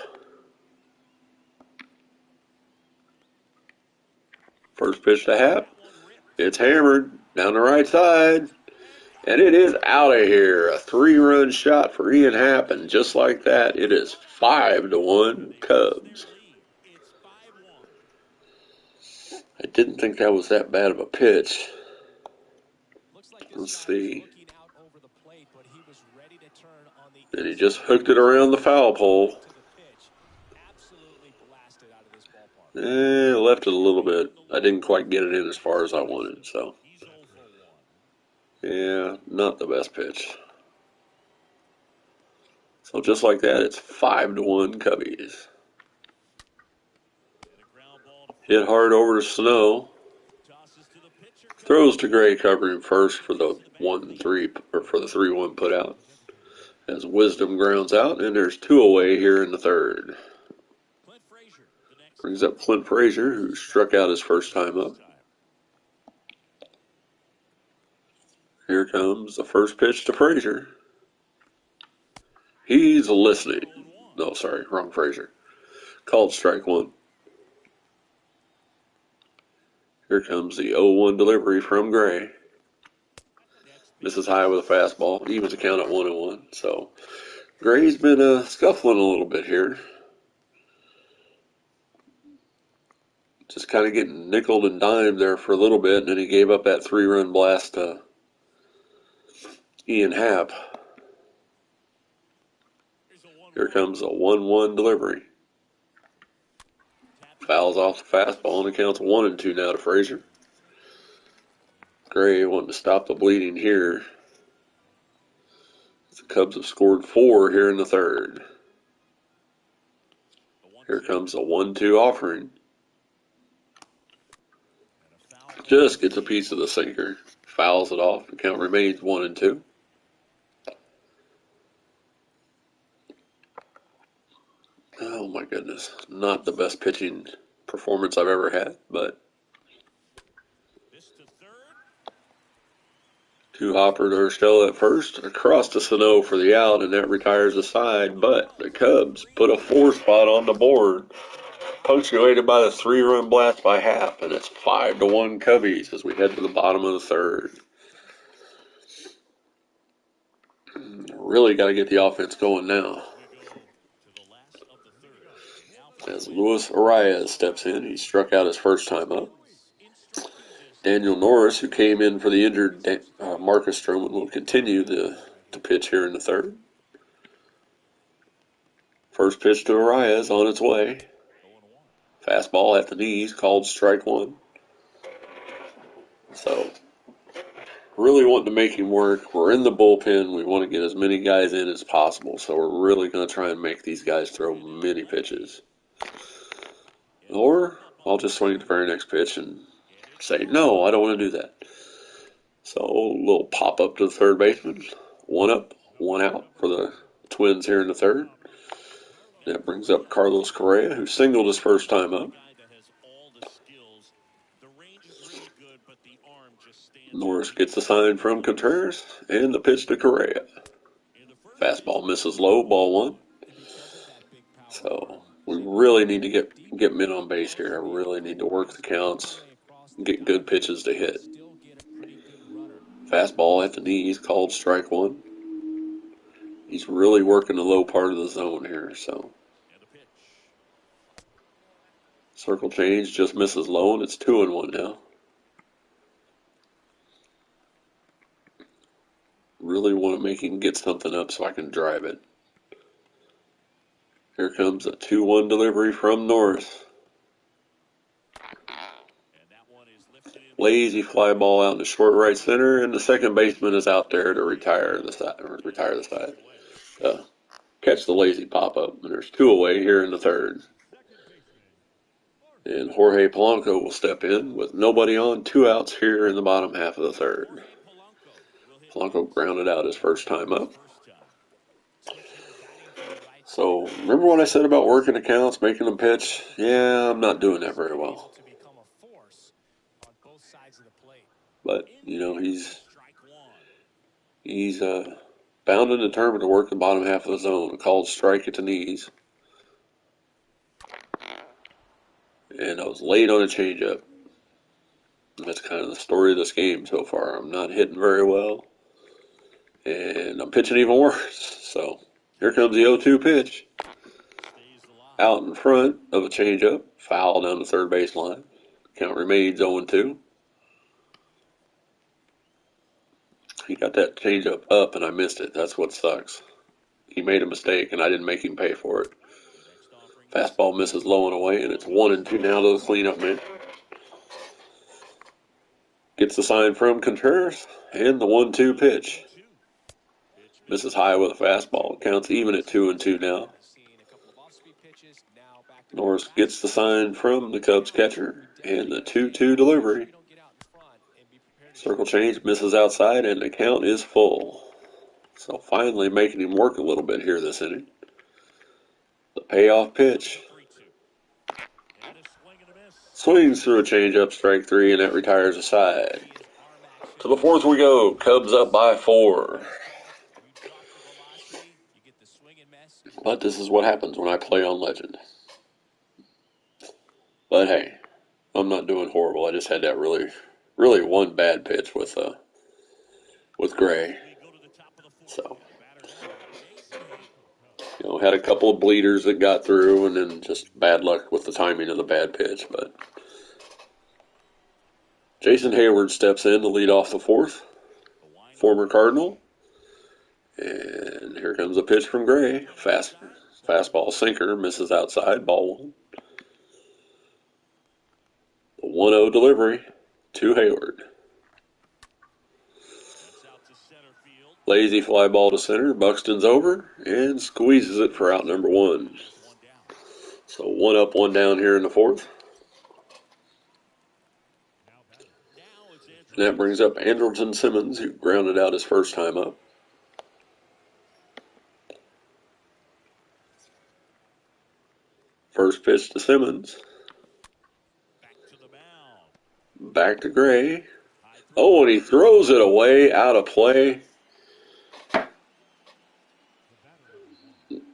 First pitch to Happ. It's hammered down the right side. And it is out of here. A 3-run shot for Ian Happ. And just like that, it is 5-1 Cubs. I didn't think that was that bad of a pitch. Let's see. And he just hooked it around the foul pole. Left it a little bit. I didn't quite get it in as far as I wanted, so. Yeah, not the best pitch. So just like that, it's 5-1 Cubbies. Hit hard over to Snow. Throws to Gray covering first for the 1-3 or for the 3-1 put out. As Wisdom grounds out, and there's 2 away here in the third. Brings up Clint Frazier, who struck out his first time up. Here comes the first pitch to Frazier. He's listening. No, sorry, wrong Frazier. Called strike 1. Here comes the 0-1 delivery from Gray. This is high with a fastball. Evens the count at 1-1. So Gray's been scuffling a little bit here. Just kind of getting nickeled and dimed there for a little bit, and then he gave up that 3-run blast to Ian Happ. Here comes a 1-1 delivery. Fouls off the fastball, and it counts 1-2 now to Frazier. Gray wanting to stop the bleeding here. The Cubs have scored 4 here in the third. Here comes a 1-2 offering. Just gets a piece of the sinker. Fouls it off. The count remains 1-2. Oh my goodness. Not the best pitching performance I've ever had, but 2 Hopper to Urshela at first. Across to Sano for the out, and that retires the side. But the Cubs put a 4 spot on the board, punctuated by the 3-run blast by Happ, and it's 5-1 Cubbies as we head to the bottom of the third. Really got to get the offense going now. As Luis Arias steps in, he struck out his first time up. Daniel Norris, who came in for the injured Marcus Stroman, will continue to pitch here in the third. First pitch to Arias on its way. Fastball at the knees, called strike 1. So, really wanting to make him work. We're in the bullpen. We want to get as many guys in as possible. So we're really going to try and make these guys throw many pitches. Or I'll just swing at the very next pitch and say, no, I don't want to do that. So a little pop up to the third baseman. One up, one out for the Twins here in the third. That brings up Carlos Correa, who singled his first time up. Norris gets the sign from Contreras, and the pitch to Correa. Fastball misses low, ball one. So we really need to get men on base here. I really need to work the counts, get good pitches to hit. Fastball at the knees, called strike one. He's really working the low part of the zone here, so. Circle change, just misses low, and it's 2-1 now. Really want to make him get something up so I can drive it. Here comes a 2-1 delivery from Norris. Lazy fly ball out in the short right center, and the second baseman is out there to retire the side. Catch the lazy pop up, and there's two away here in the third. And Jorge Polanco will step in with nobody on, 2 outs here in the bottom half of the third. Polanco grounded out his first time up. So, remember what I said about working accounts, making them pitch? Yeah, I'm not doing that very well. But, he's bound and determined to work the bottom half of the zone. A called strike at the knees. And I was late on a changeup. That's kind of the story of this game so far. I'm not hitting very well. And I'm pitching even worse. So, here comes the 0-2 pitch. Out in front of a changeup. Foul down the third baseline. Count remains 0-2. He got that changeup up and I missed it. That's what sucks. He made a mistake and I didn't make him pay for it. Fastball misses low and away, and it's 1-2 now to the cleanup man. Gets the sign from Contreras, and the 1-2 pitch. Misses high with a fastball. Counts even at 2-2 now. Norris gets the sign from the Cubs catcher, and the 2-2 delivery. Circle change, misses outside, and the count is full. So finally making him work a little bit here this inning. The payoff pitch. Swings through a changeup, strike 3, and that retires a side. To the fourth we go. Cubs up by 4. But this is what happens when I play on Legend. But hey, I'm not doing horrible. I just had that really one bad pitch with Gray. So, had a couple of bleeders that got through, and then just bad luck with the timing of the bad pitch. But Jason Hayward steps in to lead off the fourth, former Cardinal. And here comes a pitch from Gray. Fastball sinker, misses outside, ball one. The 1-0 delivery to Hayward. Lazy fly ball to center. Buxton's over and squeezes it for out number 1. So 1 up, 1 down here in the fourth. And that brings up Andrelton Simmons, who grounded out his first time up. First pitch to Simmons. Back to Gray. Oh, and he throws it away, out of play.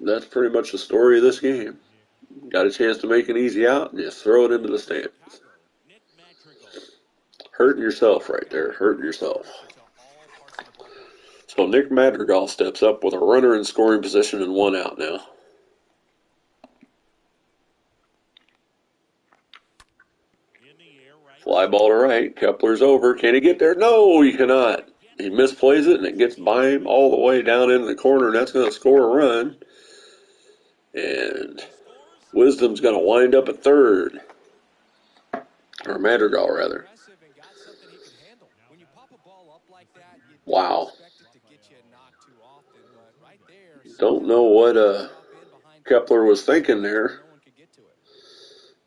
That's pretty much the story of this game. Got a chance to make an easy out and just throw it into the stands. Hurting yourself right there. Hurting yourself. So Nick Madrigal steps up with a runner in scoring position and 1 out now. Fly ball to right. Kepler's over. Can he get there? No, he cannot. He misplays it, and it gets by him all the way down into the corner, and that's going to score a run. And Wisdom's going to wind up at third. Or Madrigal, rather. Wow. Don't know what Kepler was thinking there.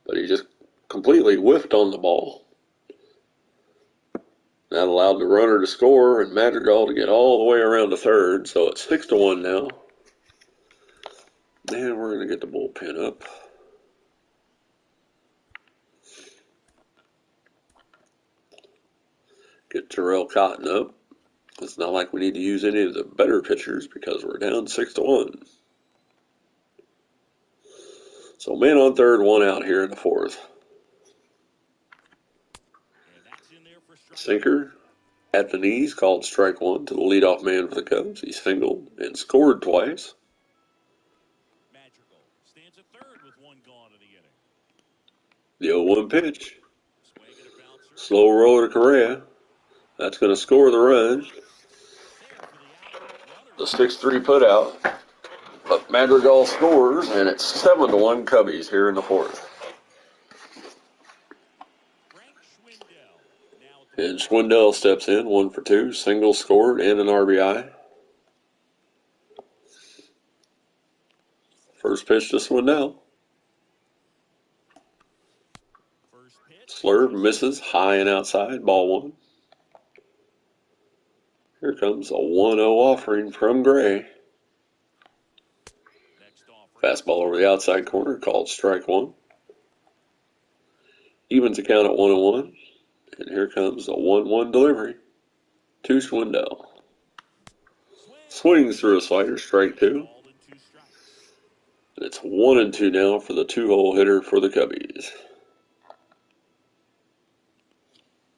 but he just completely whiffed on the ball. That allowed the runner to score and Madrigal to get all the way around to third, so it's 6-1 now. And we're going to get the bullpen up. Get Terrell Cotton up. It's not like we need to use any of the better pitchers because we're down 6-1. So man on third, one out here in the fourth. Sinker at the knees, called strike one to the leadoff man for the Cubs. He singled and scored twice. The 0-1 pitch. Slow roller to Correa. That's going to score the run. The 6-3 putout. But Madrigal scores, and it's 7-1 Cubbies here in the fourth. And Schwindel steps in, 1 for 2, single scored and an RBI. First pitch to Schwindel. Slurve misses, high and outside, ball 1. Here comes a 1-0 offering from Gray. Fastball over the outside corner, called strike 1. Evens the count at 1-1. And here comes a 1-1 delivery to Schwindel. Swings through a slider, strike 2. And it's 1-2 now for the 2-hole hitter for the Cubbies.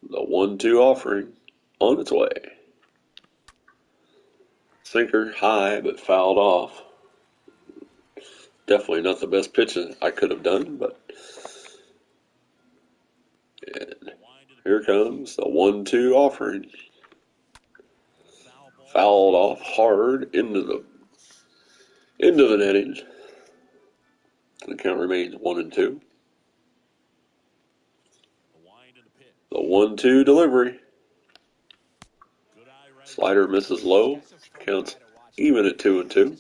The 1-2 offering on its way. Sinker high but fouled off. Definitely not the best pitch I could have done, but and here comes the 1-2 offering. Fouled off hard into the netting. The count remains 1-2. The 1-2 delivery. Slider misses low. Counts even at 2-2.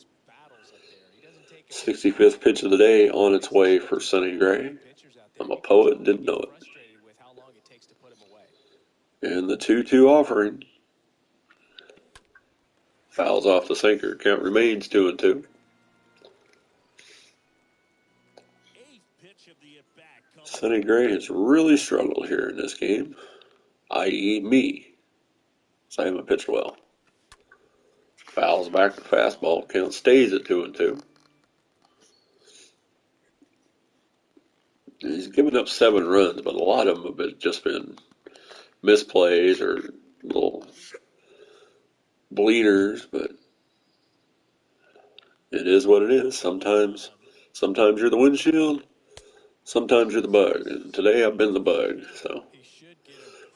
65th pitch of the day on its way for Sonny Gray. I'm a poet and didn't know it. And the 2-2 offering. Fouls off the sinker. Count remains 2-2. Sonny Gray has really struggled here in this game, i.e. me. So I haven't pitched well. Fouls back to fastball. Count stays at 2-2. He's given up 7 runs, but a lot of them have just been misplays or little bleeders, but it is what it is. Sometimes you're the windshield, sometimes you're the bug, and today I've been the bug. So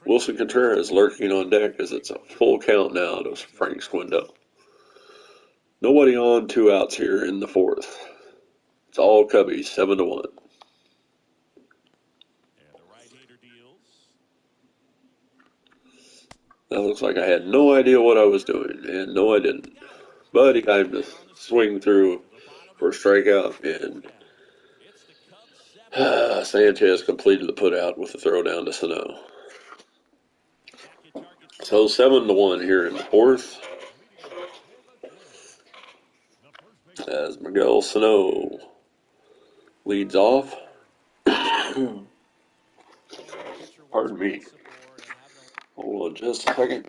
Wilson Contreras lurking on deck as it's a full count now to Frank Schwindel. Nobody on, 2 outs here in the fourth. It's all Cubbies, 7-1. That looks like I had no idea what I was doing, and no I didn't. But he got him to swing through for a strikeout, and Sanchez completed the putout with a throw down to Sano. So 7-1 here in the fourth. As Miguel Sano leads off. Pardon me. Hold on just a second.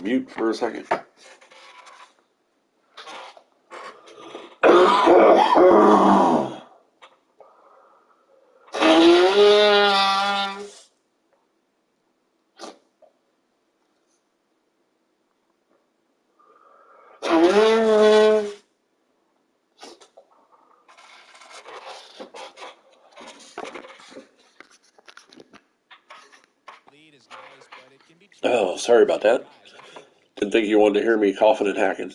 Mute for a second. Oh, sorry about that. Didn't think you wanted to hear me coughing and hacking.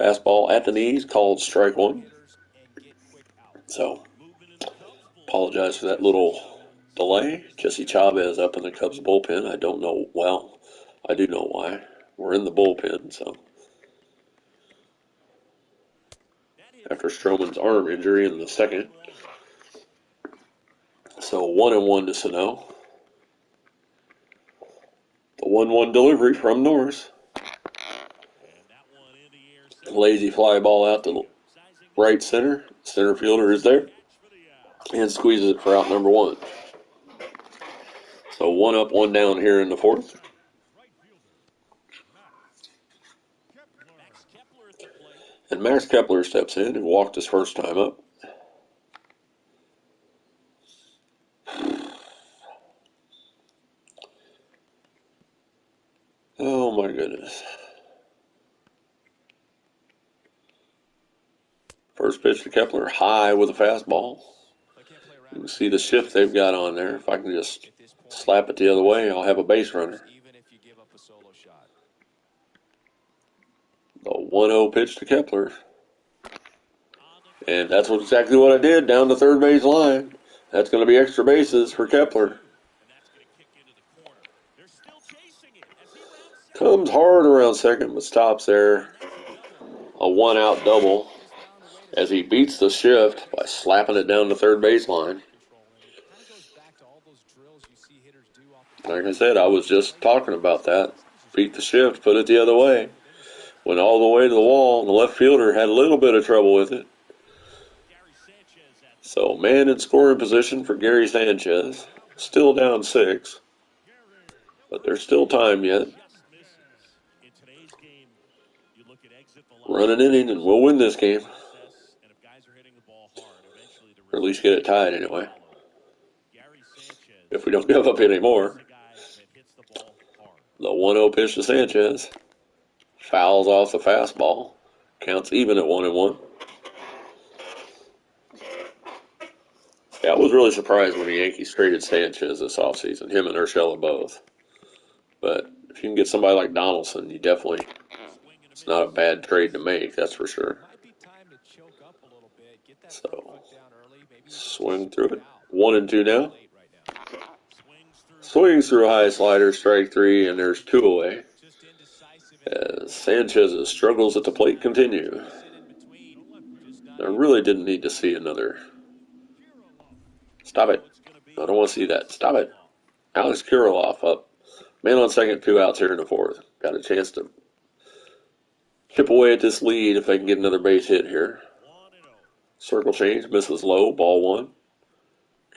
Fastball at the knees, called strike 1. So, apologize for that little delay. Jesse Chavez up in the Cubs bullpen. I don't know, well, I do know why. We're in the bullpen, so. After Stroman's arm injury in the second, 1-1 to Sano. The 1-1 delivery from Norris. Lazy fly ball out to right center. Center fielder is there and squeezes it for out number 1. So 1 up, 1 down here in the 4th. And Max Kepler steps in and walked his first time up. Oh my goodness. First pitch to Kepler, high with a fastball. You can see the shift they've got on there. If I can just slap it the other way, I'll have a base runner. The 1-0 pitch to Kepler. And that's exactly what I did, down the third base line. That's going to be extra bases for Kepler. Comes hard around second, but stops there. A 1-out double as he beats the shift by slapping it down the third base line. Like I said, I was just talking about that. Beat the shift, put it the other way. Went all the way to the wall. The left fielder had a little bit of trouble with it. So man in scoring position for Gary Sanchez. Still down 6. But there's still time yet. Run an inning and we'll win this game. Or at least get it tied anyway. If we don't give up any more. The 1-0 pitch to Sanchez. Fouls off the fastball. Counts even at 1-1. Yeah, I was really surprised when the Yankees traded Sanchez this offseason. Him and Urshela both. But if you can get somebody like Donaldson, you definitely, it's not a bad trade to make, that's for sure. So, swing through it. 1-2 now. Swings through a high slider, strike 3, and there's 2 away. As Sanchez's struggles at the plate continue. I really didn't need to see another. Stop it. I don't want to see that. Stop it. Alex Kirilloff up. Man on second, 2 outs here in the 4th. Got a chance to chip away at this lead if they can get another base hit here. Circle change, misses low, ball 1.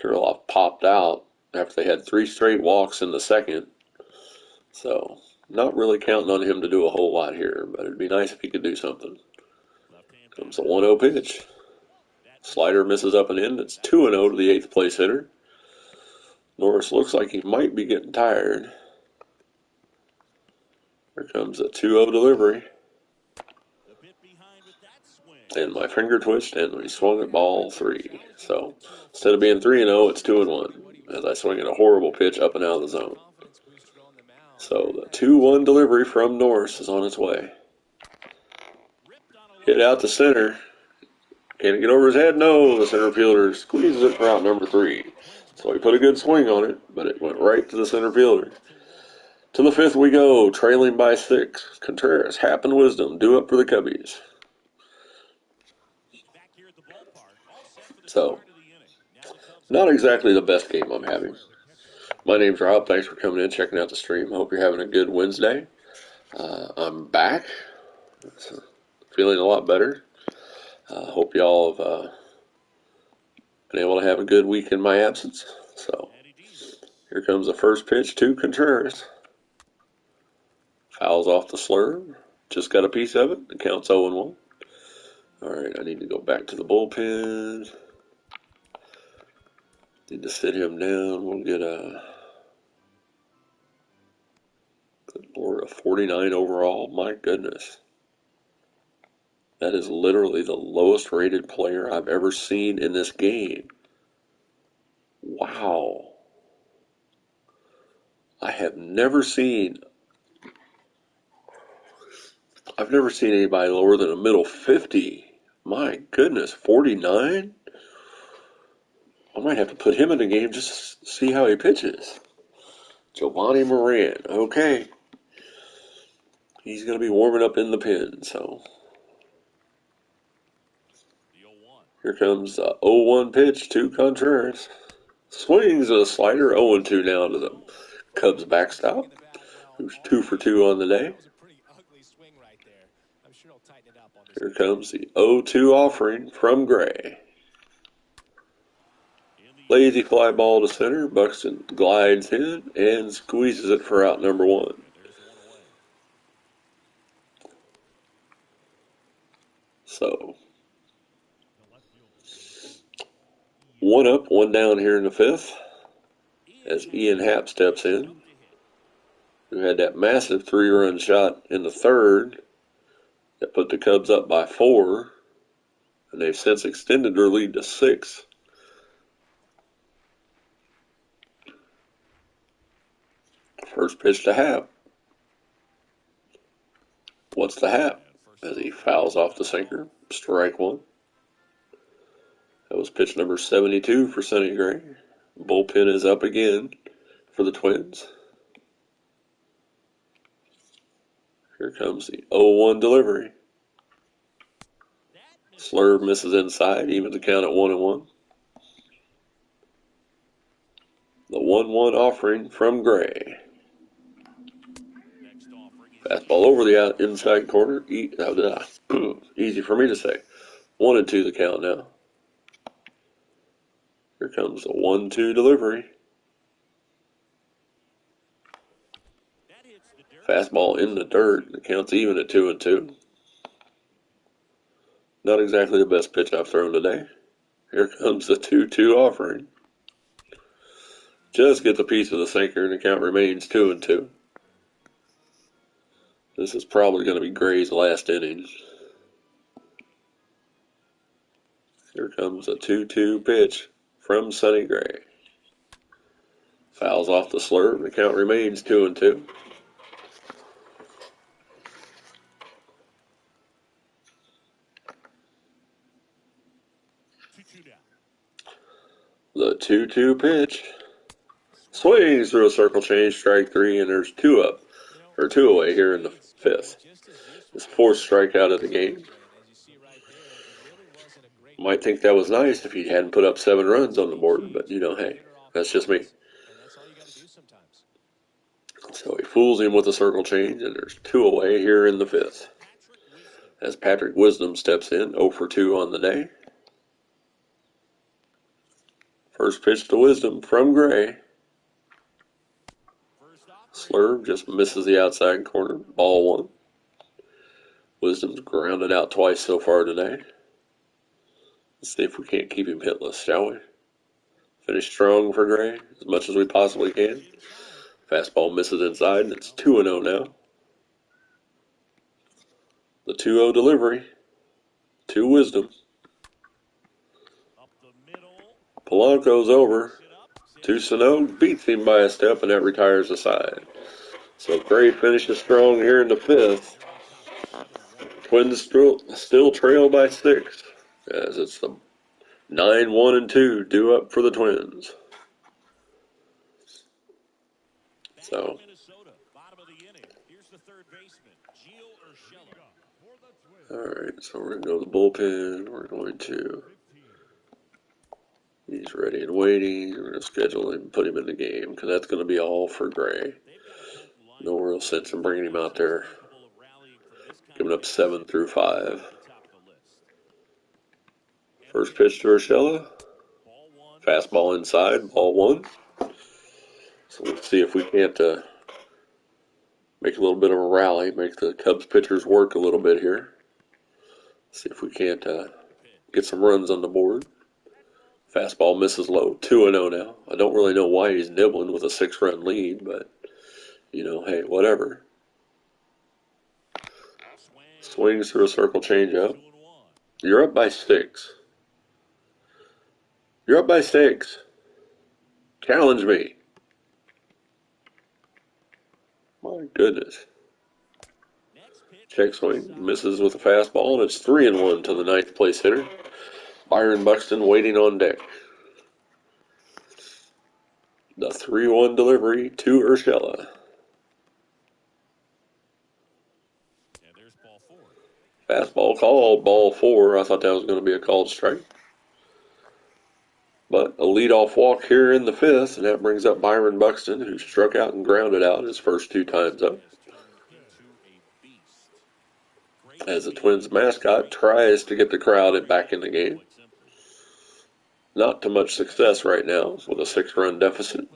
Kirilloff popped out after they had 3 straight walks in the 2nd. So, not really counting on him to do a whole lot here, but it'd be nice if he could do something. Comes a 1-0 pitch. Slider misses up and in. It's 2-0 to the 8th place hitter. Norris looks like he might be getting tired. Here comes a 2-0 delivery. And my finger twitched and we swung at ball 3. So instead of being 3-0, it's 2-1 as I swing at a horrible pitch up and out of the zone. So the 2-1 delivery from Norris is on its way. Hit out to center. Can it get over his head? No, the center fielder squeezes it for out number 3. So he put a good swing on it, but it went right to the center fielder. To the 5th we go, trailing by 6. Contreras, Happ and Wisdom, due up for the Cubbies. So, not exactly the best game I'm having. My name's Rob. Thanks for coming in, checking out the stream. Hope you're having a good Wednesday. I'm back. Feeling a lot better. Hope y'all have been able to have a good week in my absence. So, here comes the first pitch to Contreras. Fouls off the slurve. Just got a piece of it. It counts 0-1. All right, I need to go back to the bullpen. Need to sit him down. We'll get a, good Lord, a 49 overall. My goodness. That is literally the lowest rated player I've ever seen in this game. Wow. I've never seen anybody lower than a middle 50. My goodness, 49? I might have to put him in the game just to see how he pitches. Giovanni Moran. Okay. He's going to be warming up in the pen, so. Here comes the 0-1 pitch to Contreras. Swings a slider, 0-2 now to the Cubs backstop, who's 2 for 2 on the day. Here comes the 0-2 offering from Gray. Lazy fly ball to center. Buxton glides in and squeezes it for out number 1. So, 1 up, 1 down here in the 5th as Ian Happ steps in, who had that massive 3-run shot in the 3rd that put the Cubs up by 4, and they've since extended their lead to 6. First pitch to Happ. What's the Happ? As he fouls off the sinker. Strike 1. That was pitch number 72 for Sonny Gray. Bullpen is up again for the Twins. Here comes the 0-1 delivery. Slurve misses inside, even the count at 1-1. The 1-1 offering from Gray. Fastball over the inside corner. Easy for me to say. 1-2 the count now. Here comes the 1-2 delivery. Fastball in the dirt. The count's even at 2-2. Not exactly the best pitch I've thrown today. Here comes the 2-2 offering. Just get the piece of the sinker and the count remains 2-2. This is probably going to be Gray's last inning. Here comes a 2-2 pitch from Sonny Gray. Fouls off the slurve. The count remains 2-2. The 2-2 pitch. Swings through a circle change, strike 3, and there's 2 up, or 2 away here in the 5th. His 4th strikeout of the game. Might think that was nice if he hadn't put up 7 runs on the board, but hey, that's just me. So he fools him with a circle change, and there's 2 away here in the 5th. As Patrick Wisdom steps in, 0 for 2 on the day. First pitch to Wisdom from Gray. Slurve just misses the outside corner. Ball 1. Wisdom's grounded out twice so far today. Let's see if we can't keep him hitless, shall we? Finish strong for Gray as much as we possibly can. Fastball misses inside, and it's 2-0 now. The 2-0 delivery to Wisdom. Polanco's over. Sano beats him by a step, and that retires the side. So Gray finishes strong here in the 5th. Twins still trail by 6, as it's the 9-1-2 due up for the Twins. So, alright, so we're going to go to the bullpen. We're going to, he's ready and waiting. We're going to schedule him and put him in the game, because that's going to be all for Gray. No real sense in bringing him out there, giving up 7 through 5. First pitch to Urshela. Fastball inside, ball 1. So let's see if we can't make a little bit of a rally, make the Cubs pitchers work a little bit here. See if we can't get some runs on the board. Fastball misses low, 2-0 now. I don't really know why he's nibbling with a 6-run lead, but, hey, whatever. Swings through a circle changeup. You're up by 6. You're up by 6. Challenge me. My goodness. Check swing. Misses with a fastball, and it's 3-1 to the 9th place hitter. Byron Buxton waiting on deck. The 3-1 delivery to Urshela. Fastball called, ball 4. I thought that was going to be a called strike. But a leadoff walk here in the fifth, and that brings up Byron Buxton, who struck out and grounded out his first 2 times up. As the Twins mascot tries to get the crowd back in the game. Not to much success right now with a 6-run deficit.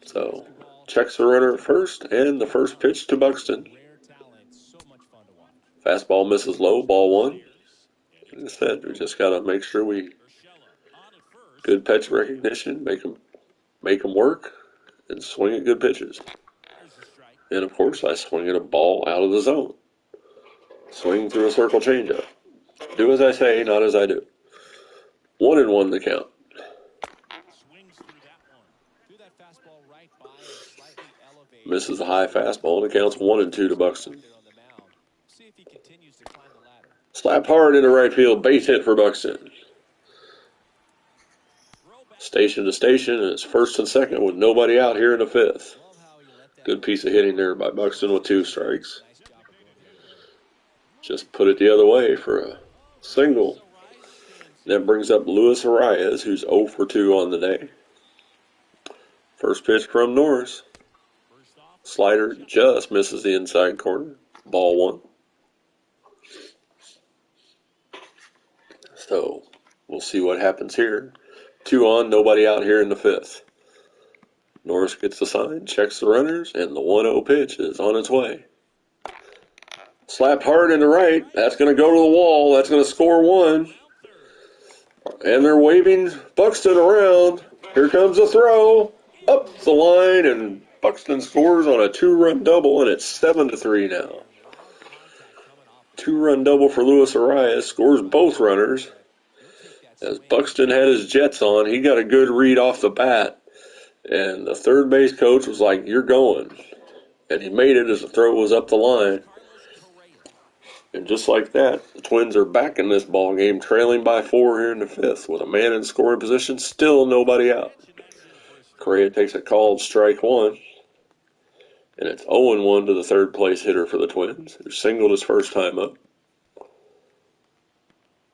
So, checks the runner at first, and the first pitch to Buxton. Fastball misses low, ball 1. Like I said, we just got to make sure good pitch recognition, make them work, and swing at good pitches. And of course, I swing at a ball out of the zone. Swing through a circle changeup. Do as I say, not as I do. 1-1 the count. Misses the high fastball, and it counts 1-2 to Buxton. Slapped hard into right field, base hit for Buxton. Station to station, and it's first and second with nobody out here in the fifth. Good piece of hitting there by Buxton with 2 strikes. Just put it the other way for a single. That brings up Luis Arias, who's 0 for 2 on the day. First pitch from Norris. Slider just misses the inside corner. Ball 1. So we'll see what happens here. 2 on, nobody out here in the fifth. Norris gets the sign, checks the runners, and the 1-0 pitch is on its way. Slapped hard into right. That's going to go to the wall. That's going to score 1. And they're waving Buxton around. Here comes the throw. Up the line, and Buxton scores on a 2-run double, and it's 7-3 now. 2-run double for Luis Arias. Scores both runners. As Buxton had his jets on, he got a good read off the bat. And the third base coach was like, "You're going." And he made it as the throw was up the line. And just like that, the Twins are back in this ball game, trailing by 4 here in the fifth, with a man in scoring position, still nobody out. Correa takes a called strike 1, and it's 0-1 to the third place hitter for the Twins, who singled his first time up.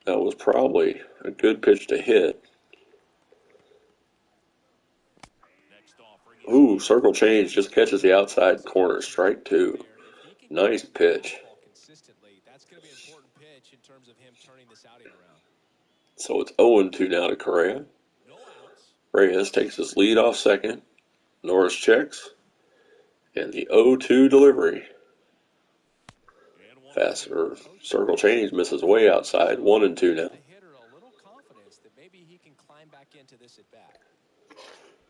That was probably a good pitch to hit. Ooh, circle change, just catches the outside corner, strike 2. Nice pitch. So it's 0-2 now to Correa. Reyes takes his lead off second. Norris checks. And the 0-2 delivery. Faster circle change misses way outside. 1-2 now.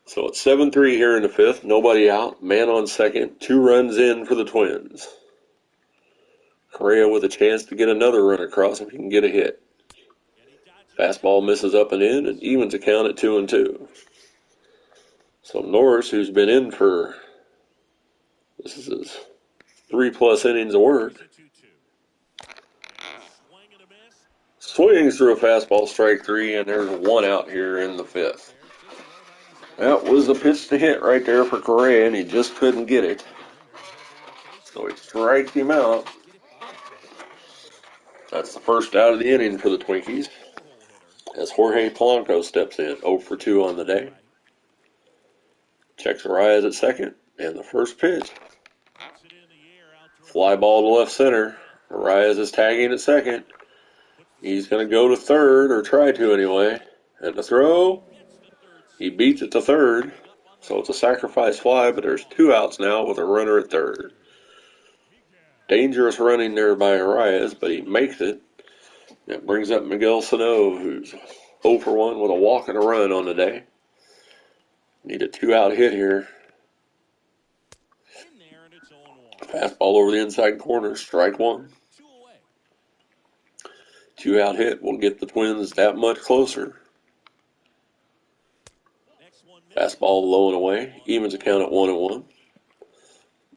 So it's 7-3 here in the fifth. Nobody out. Man on second. 2 runs in for the Twins. Correa with a chance to get another run across if he can get a hit. Fastball misses up and in, and evens a count at 2-2. So Norris, who's been in for, this is his 3+ innings of work, swings through a fastball, strike 3, and there's 1 out here in the fifth. That was the pitch to hit right there for Correa, and he just couldn't get it. So he striked him out. That's the first out of the inning for the Twinkies, as Jorge Polanco steps in, 0 for 2 on the day. Checks Arias at second, and the first pitch. Fly ball to left center. Arias is tagging at second. He's going to go to third, or try to anyway. And the throw, he beats it to third. So it's a sacrifice fly, but there's 2 outs now with a runner at third. Dangerous running there by Arias, but he makes it. That brings up Miguel Sano, who's 0 for 1 with a walk and a run on the day. Need a 2-out hit here. Fastball over the inside corner, strike 1. 2-out hit will get the Twins that much closer. Fastball low and away, evens a count at 1-1.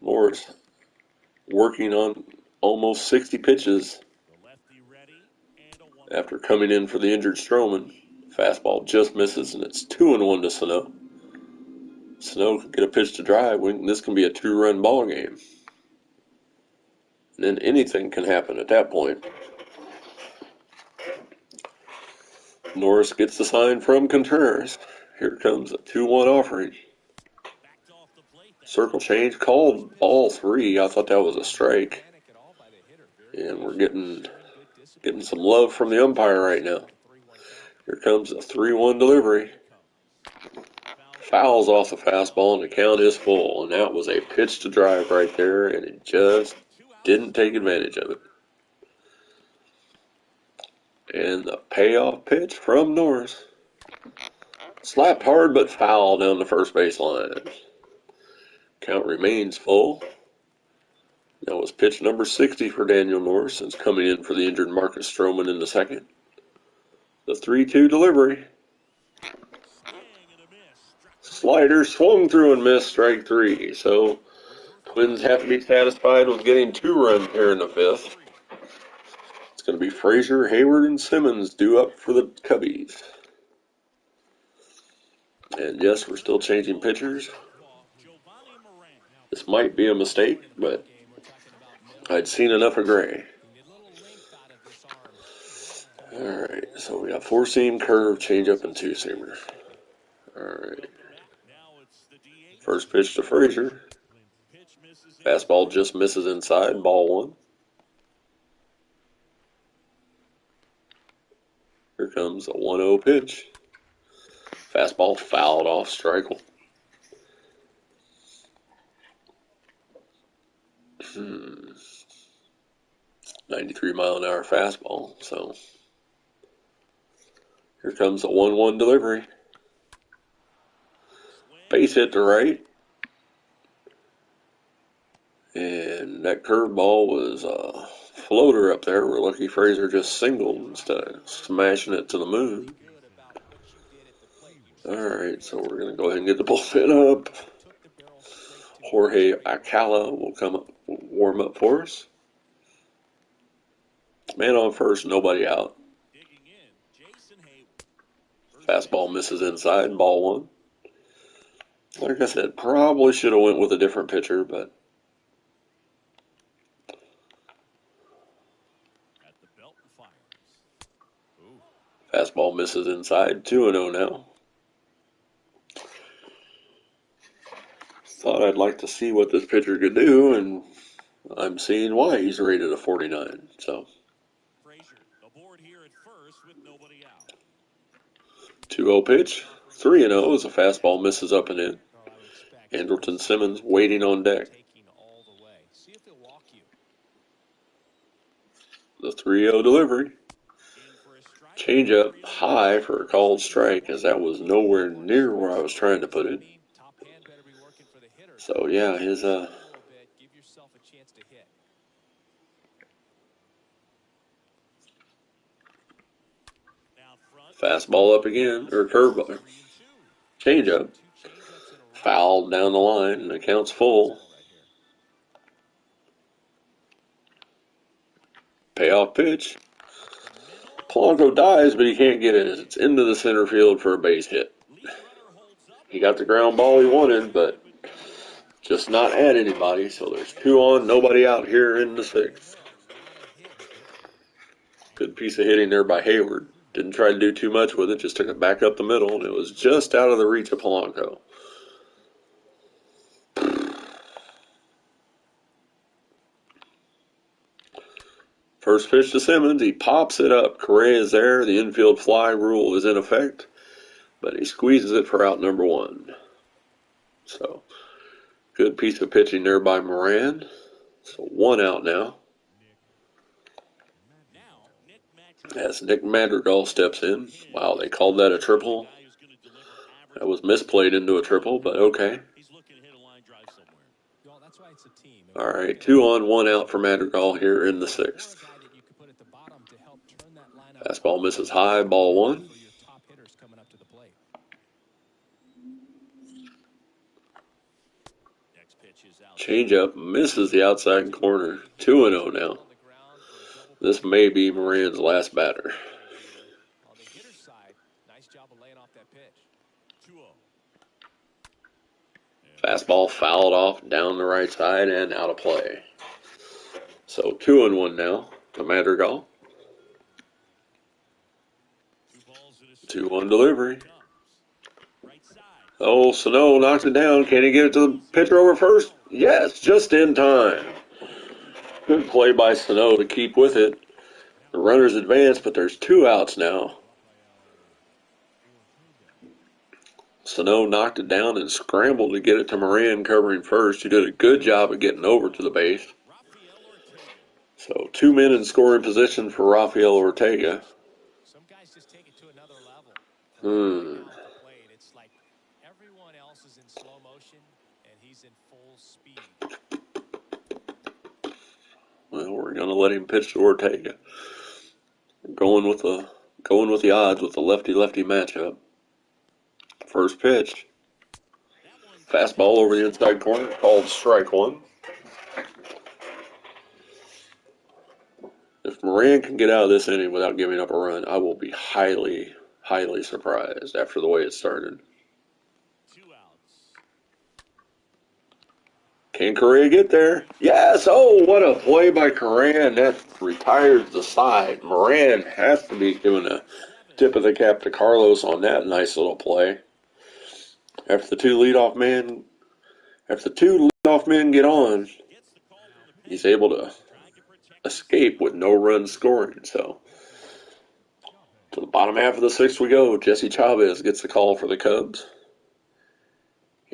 Morris working on almost 60 pitches after coming in for the injured Stroman. Fastball just misses, and it's 2-1 to Sano. Sano can get a pitch to drive. This can be a 2-run ball game. And then anything can happen at that point. Norris gets the sign from Contreras. Here comes a 2-1 offering. Circle change called ball 3. I thought that was a strike. And we're getting some love from the umpire right now. Here comes a 3-1 delivery. Fouls off the fastball, and the count is full. And that was a pitch to drive right there, and it just didn't take advantage of it. And the payoff pitch from Norris. Slapped hard but foul down the first base line. Count remains full. That was pitch number 60 for Daniel Norris since coming in for the injured Marcus Stroman in the second. The 3-2 delivery. Slider swung through and missed, strike 3. So Twins have to be satisfied with getting 2 runs here in the 5th. It's going to be Frazier, Hayward, and Simmons due up for the Cubbies. And yes, we're still changing pitchers. This might be a mistake, but I'd seen enough of Gray. Alright, so we got 4-seam, curve, changeup, and 2-seamer. Alright. First pitch to Frazier. Fastball just misses inside, ball 1. Here comes a 1-0 pitch. Fastball fouled off, strike 1. 93-mile-an-hour fastball, so here comes a 1-1 delivery. Base hit to right. And that curveball was a floater up there. We're lucky Frazier just singled instead of smashing it to the moon. Alright, so we're going to go ahead and get the bullpen up. Jorge Alcala will come up, warm up for us. Man on first, nobody out. Fastball misses inside, ball 1. Like I said, probably should have went with a different pitcher, but fastball misses inside, 2-0 now. Thought I'd like to see what this pitcher could do, and I'm seeing why he's rated a 49. So 2-0 pitch, 3-0 as a fastball misses up and in. Andrelton Simmons waiting on deck. The 3-0 delivery. Changeup high for a called strike, as that was nowhere near where I was trying to put it. So yeah, his fastball up again, or curveball, changeup, fouled down the line, and the count's full. Payoff pitch. Polanco dies, but he can't get it. It's into the center field for a base hit. He got the ground ball he wanted, but just not at anybody. So there's 2 on, nobody out here in the 6th. Good piece of hitting there by Hayward. Didn't try to do too much with it, just took it back up the middle, and it was just out of the reach of Polanco. First pitch to Simmons, he pops it up. Correa is there. The infield fly rule is in effect, but he squeezes it for out number 1. So, good piece of pitching there by Moran. So 1 out now. As Nick Madrigal steps in. Wow, they called that a triple. That was misplayed into a triple, but okay. Alright, 2 on, 1 out for Madrigal here in the 6th. Fastball misses high, ball 1. Changeup misses the outside corner. 2-0 now. This may be Moran's last batter. Fastball fouled off down the right side and out of play. So 2-1 now to Madrigal. 2-1 delivery. Oh, Sano knocks it down. Can he get it to the pitcher over first? Yes, just in time. Good play by Sano to keep with it. The runners advance, but there's 2 outs now. Sano knocked it down and scrambled to get it to Moran covering first, who did a good job of getting over to the base. So 2 men in scoring position for Rafael Ortega. Some guys just take it to another level. Off the plate, it's like everyone else is in slow motion and he's in full speed. Well, we're gonna let him pitch to Ortega. Going with the odds with the lefty-lefty matchup. First pitch. Fastball over the inside corner, called strike one. If Moran can get out of this inning without giving up a run, I will be highly, highly surprised after the way it started. 2 outs. Can Correa get there? Yes! Oh, what a play by Correa. That retires the side. Moran has to be giving a tip of the cap to Carlos on that nice little play. After the two leadoff men get on, he's able to escape with no run scoring. So to the bottom half of the 6th we go. Jesse Chavez gets the call for the Cubs.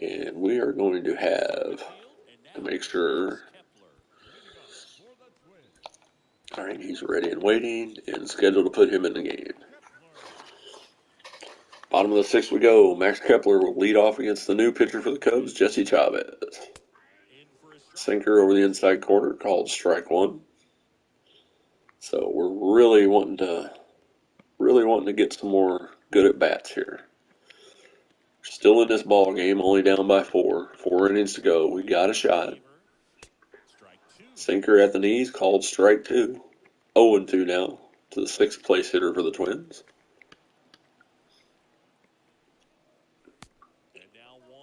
And we are going to have to make sure. All right, he's ready and waiting and scheduled to put him in the game. Bottom of the 6th we go. Max Kepler will lead off against the new pitcher for the Cubs, Jesse Chavez. Sinker over the inside corner, called strike one. So we're really wanting to get some more good at bats here. Still in this ball game, only down by 4. 4 innings to go. We got a shot. Sinker at the knees, called strike 2. 0-2 now to the 6th place hitter for the Twins.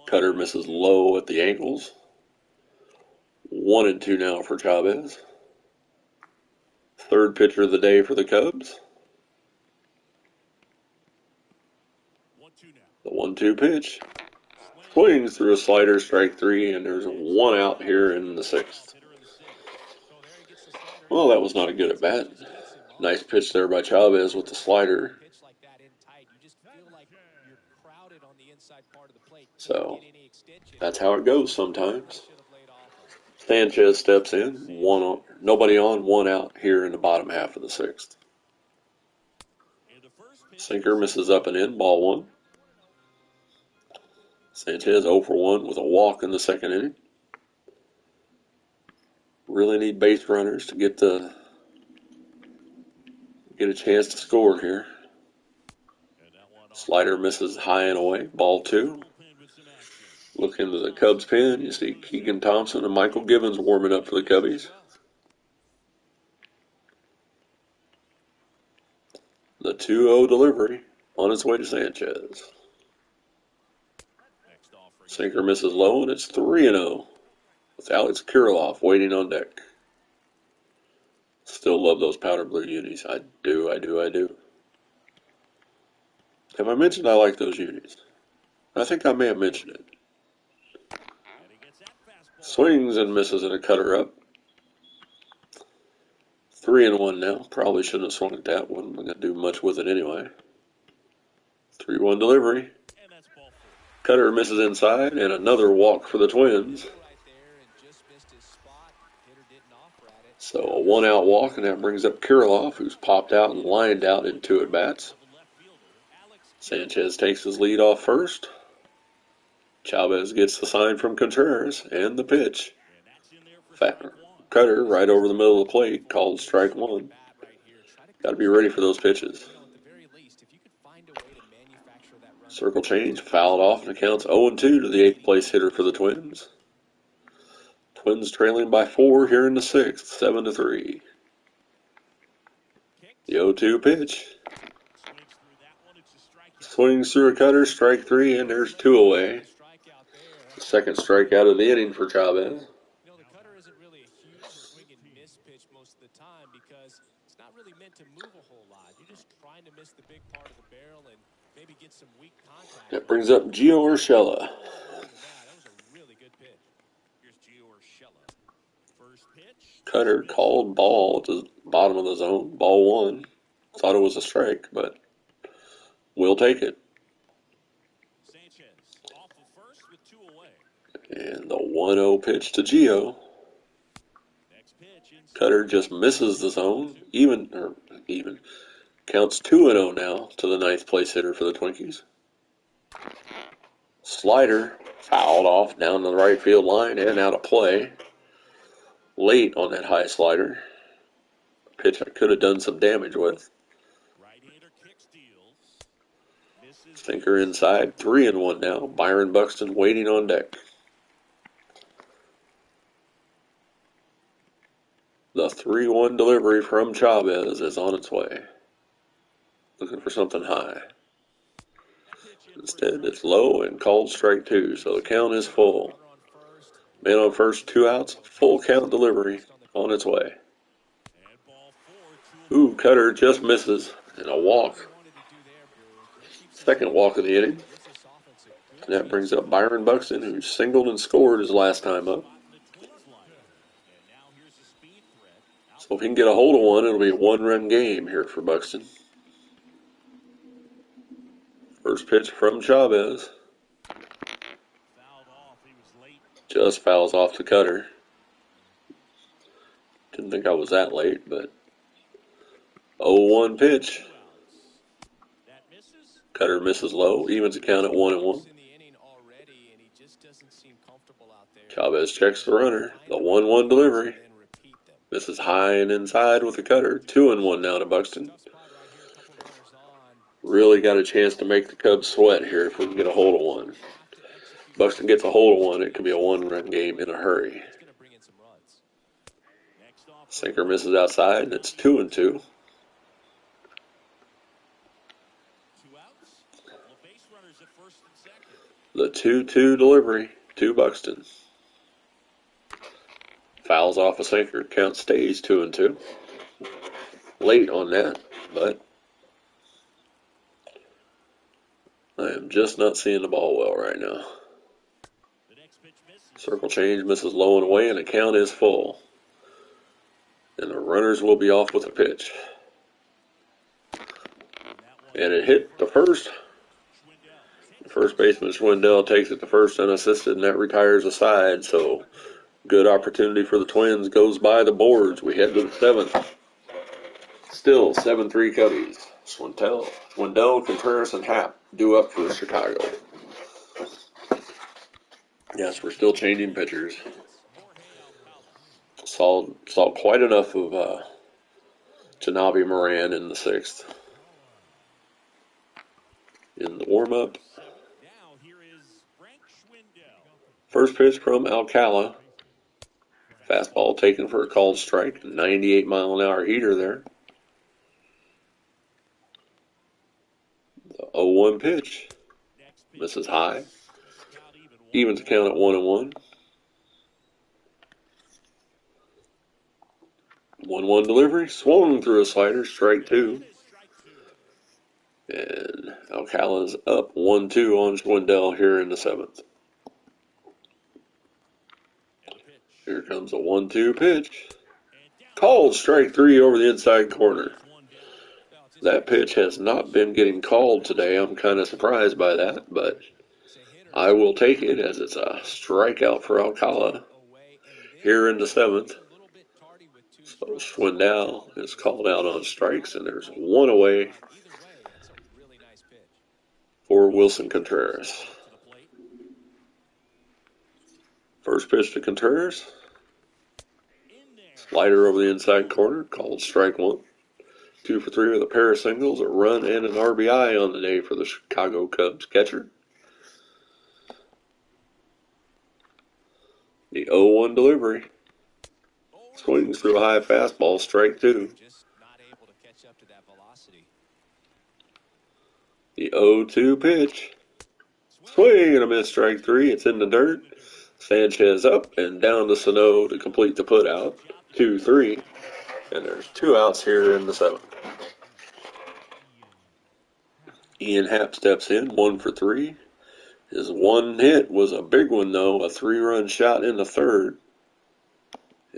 Cutter misses low at the ankles. 1-2 now for Chavez. Third pitcher of the day for the Cubs. The 1-2 pitch. Swings through a slider, strike 3, and there's 1 out here in the 6th. Well, that was not a good at bat. Nice pitch there by Chavez with the slider. So that's how it goes sometimes. Sanchez steps in, nobody on, 1 out here in the bottom half of the 6th. Sinker misses up and in, ball 1. Sanchez 0 for 1 with a walk in the 2nd inning. Really need base runners to get a chance to score here. Slider misses high and away, ball 2. Look into the Cubs pen, you see Keegan Thompson and Michael Gibbons warming up for the Cubbies. The 2-0 delivery on its way to Sanchez. Sinker misses low, and it's 3-0 with Alex Kirilloff waiting on deck. Still love those powder blue unis. I do. Have I mentioned I like those unis? I think I may have mentioned it. Swings and misses in a cutter up. 3-1 now. Probably shouldn't have swung at that one. I'm going to do much with it anyway. 3-1 delivery. Cutter misses inside, and another walk for the Twins. So a 1-out walk, and that brings up Kirilloff, who's popped out and lined out in 2 at-bats. Sanchez takes his lead off first. Chavez gets the sign from Contreras, and the pitch. Cutter right over the middle of the plate, called strike 1. Got to be ready for those pitches. Circle change, fouled off, and it counts 0-2 to the 8th place hitter for the Twins. Twins trailing by 4 here in the 6th, 7-3. The 0-2 pitch. Swings through a cutter, strike 3, and there's 2 away. The second strikeout of the inning for Chavez. The cutter isn't really a huge swing and miss pitch most of the time because it's not really meant to move a whole lot. You're just trying to miss the big part of the barrel, and maybe get some weak contact. That brings up Gio Urshela. That was a really good pitch. Here's Gio Urshela. First pitch. Cutter called ball to the bottom of the zone. Ball 1. Thought it was a strike, but we'll take it. Sanchez off of first with 2 away. And the 1-0 pitch to Gio. Next pitch. Cutter just misses the zone. Even. Counts 2-0 now to the 9th place hitter for the Twinkies. Slider fouled off down the right field line and out of play. Late on that high slider. Pitch I could have done some damage with. Right-hander kick steals. Sinker inside. 3-1 now. Byron Buxton waiting on deck. The 3-1 delivery from Chavez is on its way. Looking for something high. Instead, it's low and called strike 2, so the count is full. Man on first, 2 outs, full count delivery on its way. Ooh, Cutter just misses, and a walk. Second walk of the inning. And that brings up Byron Buxton, who singled and scored his last time up. So if he can get a hold of one, it'll be a 1-run game here for Buxton. First pitch from Chavez. Just fouls off the Cutter. Didn't think I was that late, but 0-1 pitch. Cutter misses low, evens the count at 1-1. Chavez checks the runner. The 1-1 delivery. Misses high and inside with the Cutter. 2-1 now to Buxton. Really got a chance to make the Cubs sweat here if we can get a hold of one. Buxton gets a hold of one, it could be a 1-run game in a hurry. Sinker misses outside, and it's 2-2. The 2-2 delivery to Buxton. Fouls off a sinker, count stays 2-2. Late on that, but I am just not seeing the ball well right now. Circle change, misses low and away, and the count is full. And the runners will be off with a pitch. And it hit the first. The first baseman, Schwindel, takes it to first unassisted, and that retires a side. So, good opportunity for the Twins. Goes by the boards. We head to the 7th. Still 7-3 Cubbies. Schwindel, Contreras, and Happ due up for Chicago. Yes, we're still changing pitchers. Saw quite enough of Janabi Moran in the 6th. In the warm-up. First pitch from Alcala. Fastball taken for a called strike. 98-mile-an-hour heater there. The 0-1 pitch. Misses high. Evens the count at 1-1. 1-1 delivery. Swung through a slider. Strike 2. And Alcala's up 1-2 on Schwindel here in the 7th. Here comes a 1-2 pitch. Called strike 3 over the inside corner. That pitch has not been getting called today. I'm kind of surprised by that, but I will take it as it's a strikeout for Alcala here in the 7th. So Schwindel is called out on strikes, and there's 1 away for Wilson Contreras. First pitch to Contreras. Slider over the inside corner, called strike 1. 2 for 3 with a pair of singles, a run, and an RBI on the day for the Chicago Cubs catcher. The 0-1 delivery. Swings through a high fastball, strike 2. The 0-2 pitch. Swing and a miss, strike 3. It's in the dirt. Sanchez up and down to Sano to complete the putout. 2-3. And there's 2 outs here in the 7th. Ian Happ steps in, 1 for 3. His one hit was a big one, though, a 3-run shot in the third.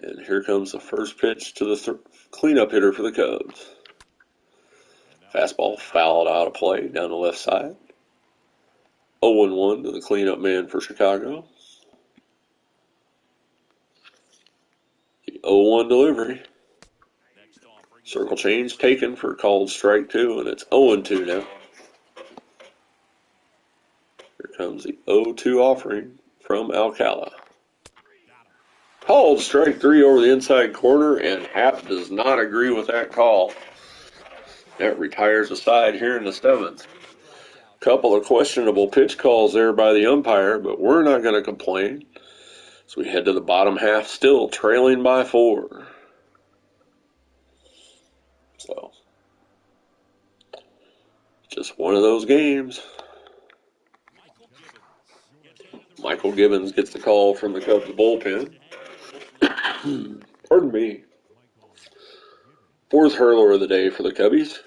And here comes the first pitch to the cleanup hitter for the Cubs. Fastball fouled out of play down the left side. 0-1 to the cleanup man for Chicago. The 0-1 delivery. Circle change taken for called strike 2, and it's 0-2 now. Here comes the 0-2 offering from Alcala. Called strike 3 over the inside corner, and Happ does not agree with that call. That retires the side here in the 7th. Couple of questionable pitch calls there by the umpire, but we're not going to complain. So we head to the bottom half, still trailing by 4. So, just one of those games. Michael Gibbons gets the call from the Cubs bullpen. Pardon me. 4th hurler of the day for the Cubbies.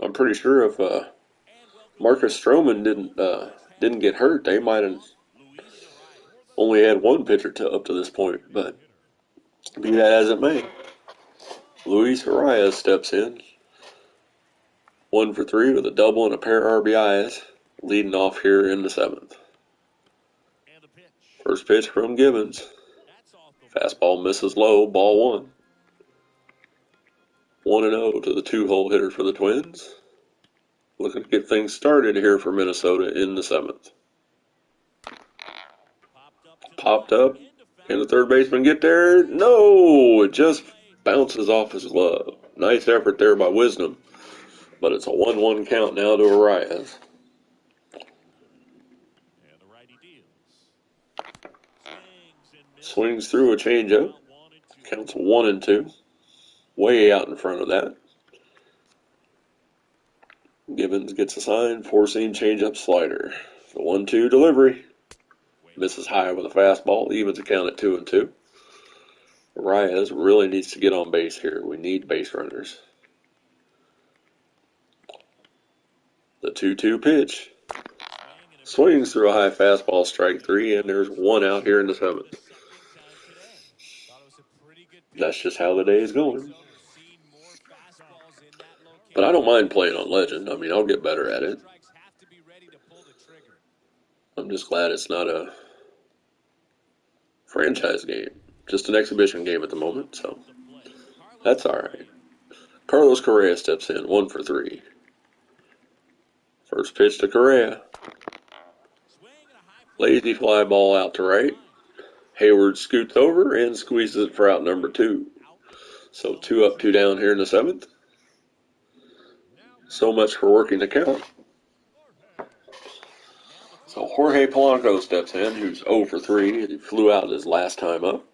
I'm pretty sure if Marcus Stroman didn't get hurt, they might have only had one pitcher up to this point. But be that as it may, Luis Arias steps in. 1 for 3 with a double and a pair of RBIs, leading off here in the 7th. First pitch from Gibbons. Fastball misses low, ball 1. 1-0 to the 2-hole hitter for the Twins. Looking to get things started here for Minnesota in the 7th. Popped up. Can the third baseman get there? No! It just bounces off his glove. Nice effort there by Wisdom. But it's a 1-1 count now to Arias. Swings through a changeup. Counts 1-2. Way out in front of that. Gibbons gets a sign, four-seam changeup slider. The 1-2 delivery. Misses high with a fastball, evens a count at 2-2. Arias really needs to get on base here. We need base runners. The 2-2 pitch. Swings through a high fastball, strike 3, and there's 1 out here in the 7th. That's just how the day is going. But I don't mind playing on Legend. I mean, I'll get better at it. I'm just glad it's not a franchise game. Just an exhibition game at the moment, so that's all right. Carlos Correa steps in, 1 for 3. First pitch to Correa. Lazy fly ball out to right. Hayward scoots over and squeezes it for out number 2. So 2 up, 2 down here in the 7th. So much for working the count. So Jorge Polanco steps in, who's 0 for 3. He flew out his last time up.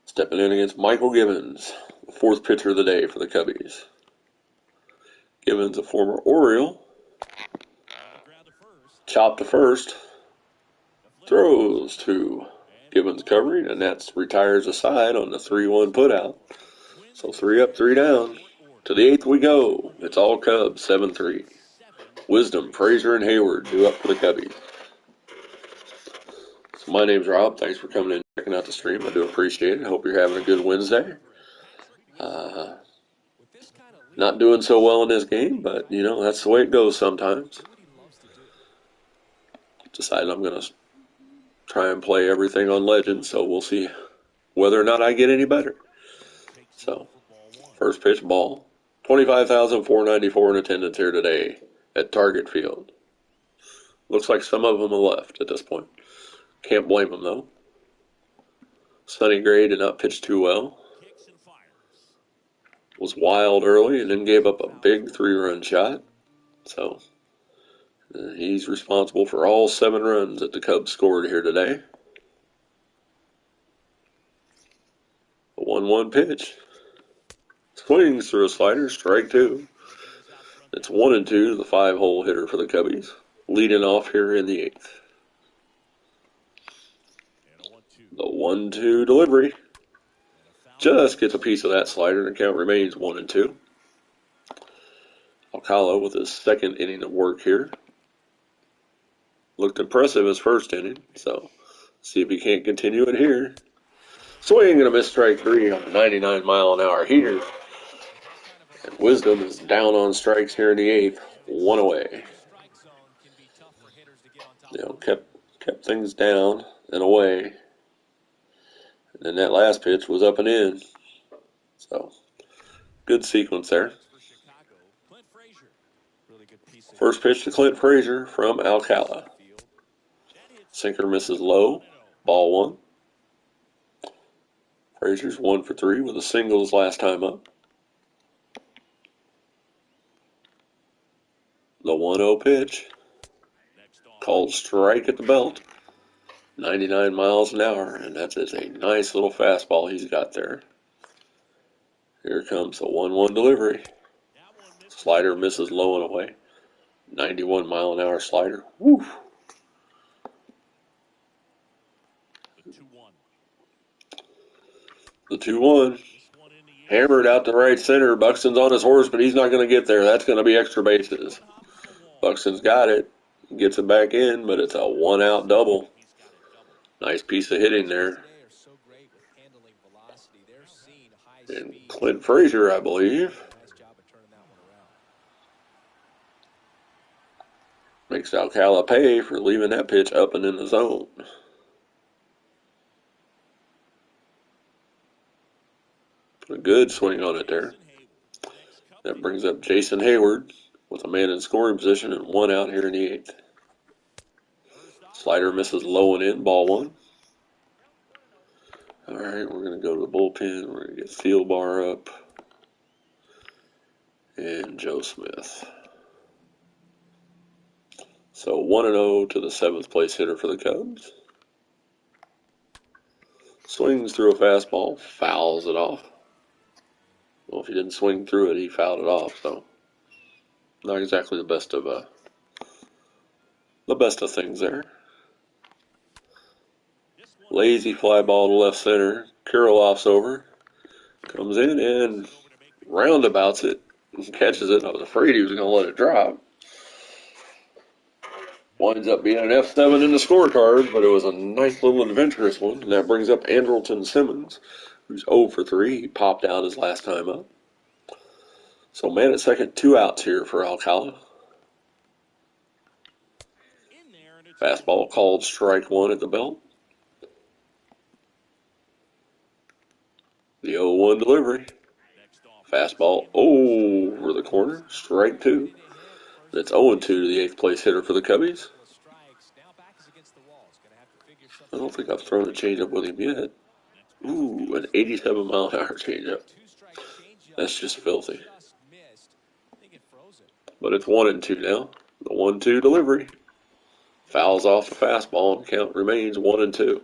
Stepping in against Michael Gibbons, the 4th pitcher of the day for the Cubbies. Gibbons, a former Oriole. Chopped to first. Throws to Gibbons covering, and that retires a side on the 3-1 putout. So 3 up, 3 down. To the 8th we go. It's all Cubs, 7-3. Wisdom, Frazier, and Hayward due up for the Cubbies. So my name's Rob. Thanks for coming in and checking out the stream. I do appreciate it. Hope you're having a good Wednesday. Not doing so well in this game, but, you know, that's the way it goes sometimes. Decided I'm going to try and play everything on Legend, so we'll see whether or not I get any better. So, first pitch ball. 25,494 in attendance here today at Target Field. Looks like some of them have left at this point. Can't blame them, though. Sonny Gray did not pitch too well. Was wild early and then gave up a big 3-run shot. So, he's responsible for all 7 runs that the Cubs scored here today. A 1-1 pitch. Swings through a slider, strike 2. It's 1-2 to the 5-hole hitter for the Cubbies, leading off here in the 8th. The 1-2 delivery. Just gets a piece of that slider, and the count remains 1-2. Alcala with his second inning of work here. Looked impressive his first inning, so see if he can't continue it here. Swing and a miss, strike 3 on a 99-mile-an-hour heater. And Wisdom is down on strikes here in the 8th, 1 away. Kept things down and away. And then that last pitch was up and in. So, good sequence there. First pitch to Clint Frazier from Alcala. Sinker misses low, ball 1. Frazier's 1 for 3 with a single his last time up. The 1-0 pitch. Called strike at the belt. 99 miles an hour, and that is a nice little fastball he's got there. Here comes the 1-1 delivery. Slider misses low and away. 91-mile-an-hour slider. Woo! The 2-1. Hammered out to right center. Buxton's on his horse, but he's not going to get there. That's going to be extra bases. Buxton's got it. Gets it back in, but it's a 1-out double. Nice piece of hitting there. And Clint Frazier, I believe, makes Alcala pay for leaving that pitch up and in the zone. A good swing on it there. That brings up Jason Hayward with a man in scoring position and 1 out here in the 8th. Slider misses low and in, ball 1. All right, we're going to go to the bullpen. We're going to get Thielbar up and Joe Smith. So 1-0 to the 7th place hitter for the Cubs. Swings through a fastball, fouls it off. Well, if he didn't swing through it, he fouled it off. So not exactly the best of things there. Lazy fly ball to left center. Kirilloff's over. Comes in and roundabouts it. Catches it. I was afraid he was going to let it drop. Winds up being an F7 in the scorecard, but it was a nice little adventurous one. And that brings up Andrelton Simmons, who's 0 for 3. He popped out his last time up. So man at second, 2 outs here for Alcala. Fastball called strike 1 at the belt. The 0-1 delivery. Fastball over the corner, strike 2. That's 0-2 to the 8th place hitter for the Cubbies. I don't think I've thrown a changeup with him yet. Ooh, an 87-mile-an-hour changeup. That's just filthy. But it's 1-2 now. The 1-2 delivery. Fouls off the fastball and count remains 1-2.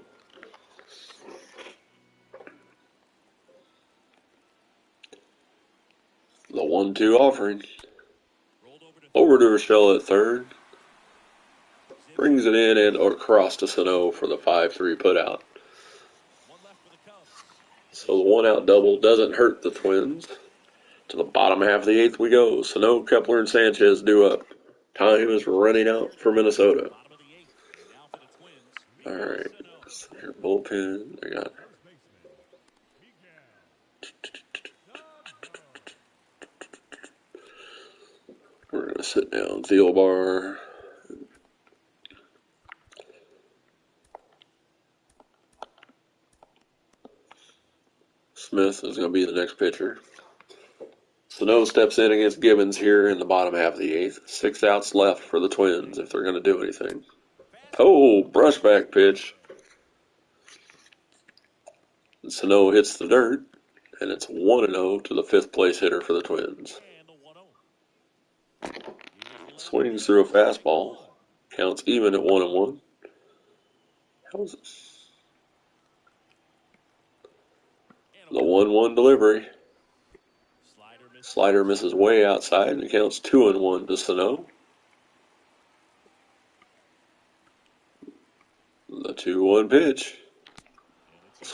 The 1-2 offering. Over to Rochelle at third. Brings it in and across to Sano for the 5-3 putout. So the 1-out double doesn't hurt the Twins. To the bottom half of the 8th we go. Sano, Kepler, and Sanchez due up. Time is running out for Minnesota. All right. Your bullpen. I got. We're going to sit down. Thielbar. Smith is going to be the next pitcher. Sano steps in against Gibbons here in the bottom half of the 8th. 6 outs left for the Twins if they're going to do anything. Oh, brushback pitch. And Sano hits the dirt, and it's 1-0 to the 5th place hitter for the Twins. Swings through a fastball. Counts even at 1-1. How is it? The 1-1 delivery. Slider misses way outside, and it counts 2-1 to Sano. The 2-1 pitch.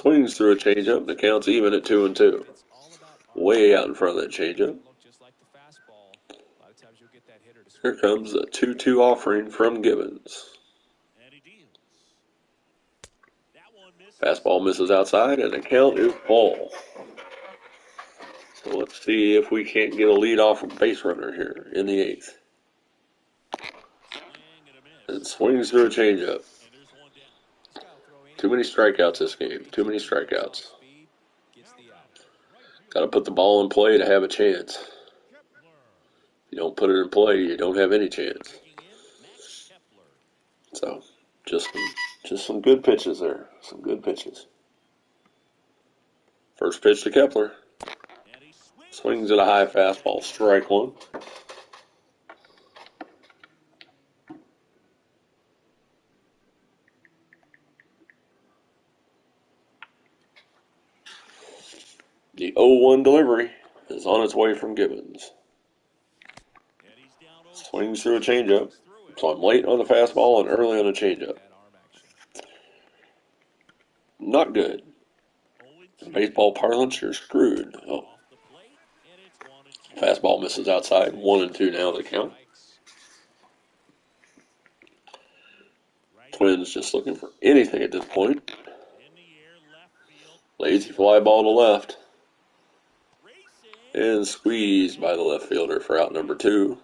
Swings through a changeup. The count's even at 2-2. Way out in front of that changeup. Here comes a 2-2 offering from Gibbons. Fastball misses outside, and the count is ball. So let's see if we can't get a lead off base runner here in the 8th. And swings through a changeup. Too many strikeouts this game. Too many strikeouts. Got to put the ball in play to have a chance. If you don't put it in play, you don't have any chance. So, just some good pitches there. Some good pitches. First pitch to Kepler. Swings at a high fastball. Strike one. The 0-1 delivery is on its way from Gibbons. Swings through a changeup. So I'm late on the fastball and early on a changeup. Not good. In baseball parlance, you're screwed. Oh. Fastball misses outside. 1-2 now the count. Twins just looking for anything at this point. Lazy fly ball to left. And squeezed by the left fielder for out number 2.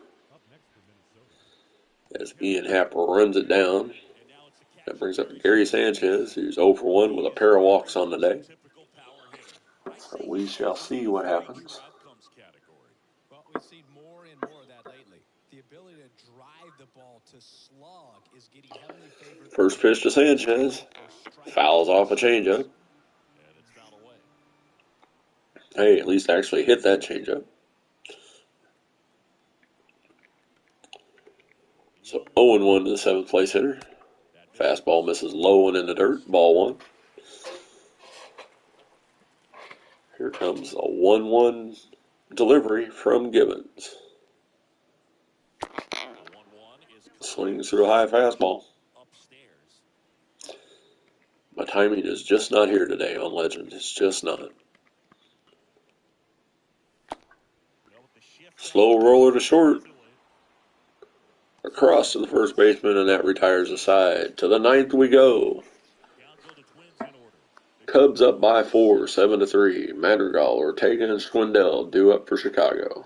As Ian Happ runs it down. That brings up Gary Sanchez, who's 0 for 1 with a pair of walks on the day. So we shall see what happens. Well, we've seen more and more of that lately. The ability to drive the ball to slug is getting heavily favored. First pitch to Sanchez. Fouls off a changeup. Hey, at least actually hit that changeup. So 0-1 to the 7th place hitter. Fastball misses low and in the dirt. Ball 1. Here comes a 1-1 delivery from Gibbons. Swings through a high fastball. My timing is just not here today on Legend. It's just not. Slow roller to short. Across to the first baseman, and that retires the side. To the 9th we go. Cubs up by 4, 7-3. Madrigal, Ortega, and Schwindel due up for Chicago.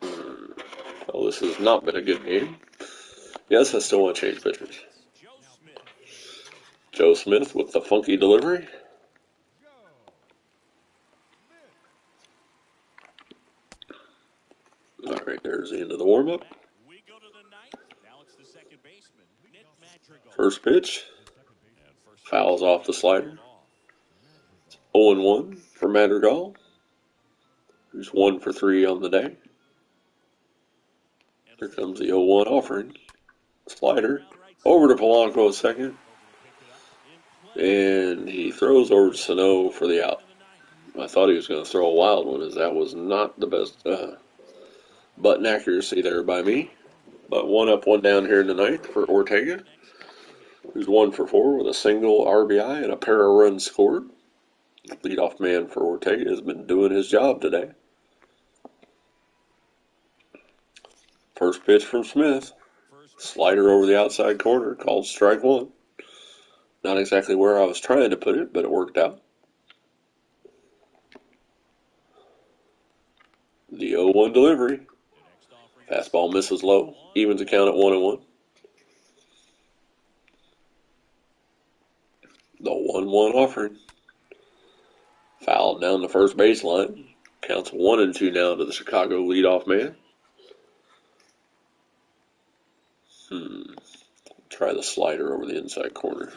Well, this has not been a good game. Yes, I still want to change pitchers. Joe Smith with the funky delivery. All right, there's the end of the warm-up. First pitch. Fouls off the slider. 0-1 for Madrigal, who's 1 for 3 on the day. Here comes the 0-1 offering. Slider. Over to Polanco at second. And he throws over to Sano for the out. I thought he was going to throw a wild one, as that was not the best button accuracy there by me. But 1 up, 1 down here in the 9th for Ortega, who's 1 for 4 with a single RBI and a pair of runs scored. Leadoff man for Ortega has been doing his job today. First pitch from Smith. Slider over the outside corner, called strike 1. Not exactly where I was trying to put it, but it worked out. The 0-1 delivery. Fastball misses low. Evens the count at 1-1. The 1-1 offering. Fouled down the first baseline. Counts 1-2 now to the Chicago leadoff man. Try the slider over the inside corner.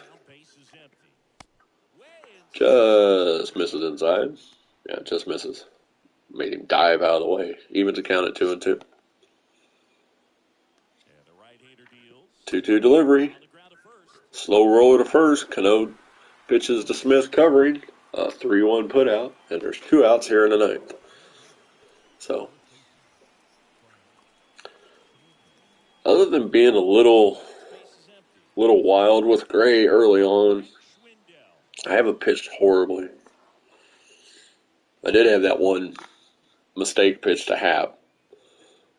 Just misses inside. Yeah, just misses. Made him dive out of the way. Evens the count at 2-2. 2-2 delivery. Slow roller to first. Cano pitches to Smith covering. A 3-1 put out. And there's 2 outs here in the 9th. So, other than being a little A little wild with Gray early on. I haven't pitched horribly. I did have that one mistake pitch to Hap,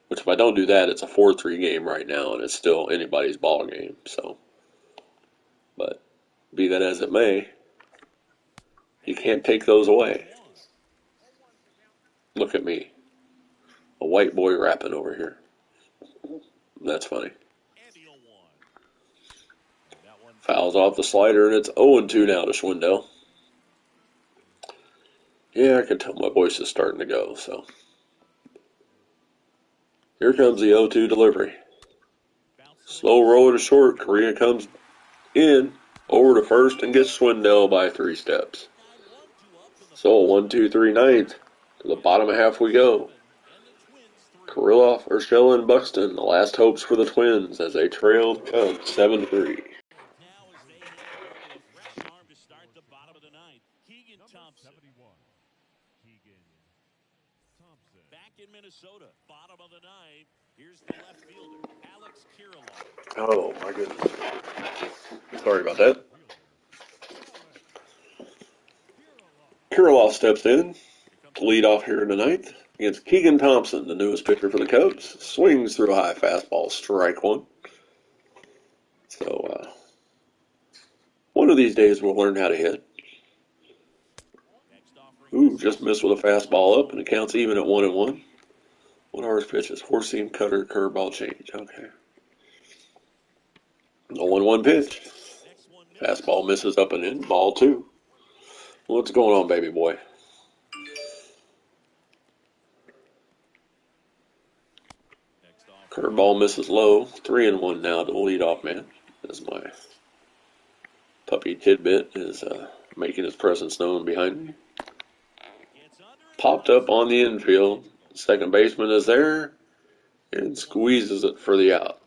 which if I don't do that, it's a 4-3 game right now, and it's still anybody's ball game. So, but be that as it may, you can't take those away. Look at me, a white boy rapping over here. That's funny. Fouls off the slider, and it's 0-2 now to Schwindel. Yeah, I can tell my voice is starting to go, so. Here comes the 0-2 delivery. Slow roller to short. Correa comes in, over to first, and gets Schwindel by 3 steps. So 1-2-3 ninth. To the bottom half we go. Kirilloff, Urshela, and Buxton, the last hopes for the Twins as they trailed Cubs 7-3. In Minnesota, bottom of the ninth. Here's the left fielder, Alex Kirilloff. Oh, my goodness. Sorry about that. Kirilloff steps in to lead off here in the ninth against Keegan Thompson, the newest pitcher for the Cubs. Swings through a high fastball, strike one. So, one of these days we'll learn how to hit. Ooh, just missed with a fastball up, and it counts even at 1-1. 1 hour's pitches, four seam, cutter, curveball, change. Okay. The 1-1 pitch. Fastball misses up and in. Ball 2. What's going on, baby boy? Curveball misses low. 3-1 now to the leadoff man. As my puppy Tidbit is making his presence known behind me. Popped up on the infield. Second baseman is there and squeezes it for the out.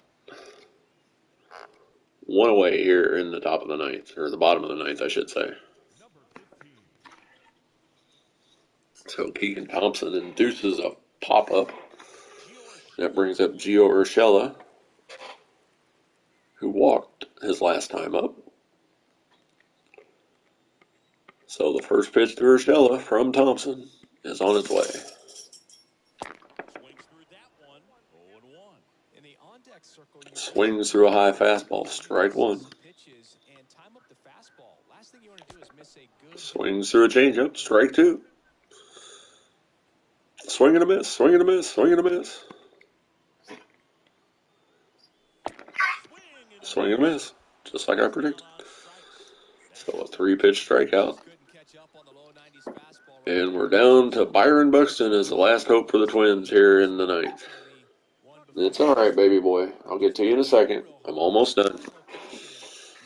1 away here in the top of the ninth, or the bottom of the ninth, I should say. So Keegan Thompson induces a pop-up. That brings up Gio Urshela, who walked his last time up. So the first pitch to Urshela from Thompson is on its way. Swings through a high fastball, strike one. Swings through a changeup, strike two. Swing and a miss, swing and a miss, swing and a miss. Swing and a miss, just like I predicted. So a 3-pitch strikeout. And we're down to Byron Buxton as the last hope for the Twins here in the ninth. It's all right, baby boy. I'll get to you in a second. I'm almost done.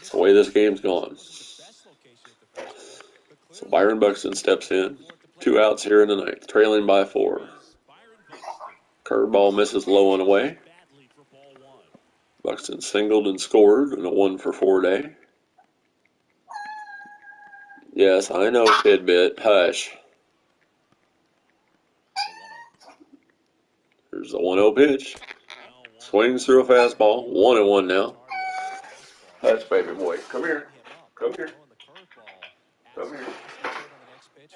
It's the way this game's gone. So Byron Buxton steps in. 2 outs here in the ninth, trailing by 4. Curveball misses low and away. Buxton singled and scored in a 1-for-4 day. Yes, I know, Tidbit. Hush. Here's the 1-0 pitch. Swings through a fastball. 1-1 now. Hush, baby boy. Come here. Come here. Come here.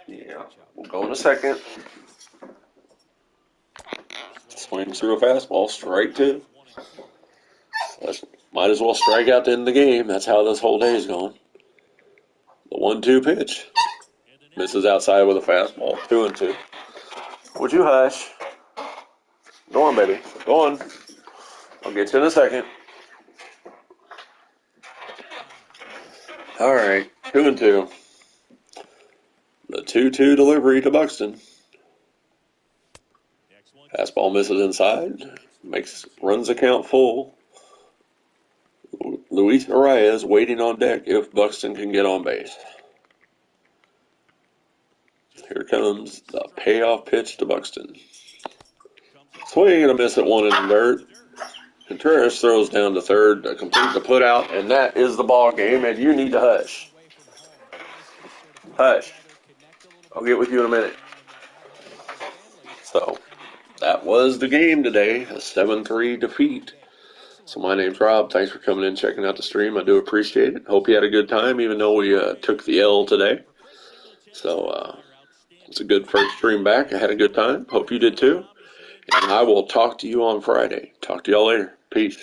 Yeah, we'll go in a second. Swings through a fastball. Strike 2. Might as well strike out to end the game. That's how this whole day is going. The 1-2 pitch. Misses outside with a fastball. 2-2. Would you hush? Go on, baby. Go on. I'll get you in a second. All right. 2-2. The 2-2 delivery to Buxton. Fastball misses inside. Runs the count full. Luis Arias waiting on deck if Buxton can get on base. Here comes the payoff pitch to Buxton. Swing and a miss at 1 in the dirt. Contreras throws down to third to complete the putout, and that is the ball game, and you need to hush. Hush. I'll get with you in a minute. So, that was the game today, a 7-3 defeat So my name's Rob. Thanks for coming in, checking out the stream. I do appreciate it. Hope you had a good time, even though we took the L today. So it's a good first stream back. I had a good time. Hope you did too. And I will talk to you on Friday. Talk to y'all later. Peace.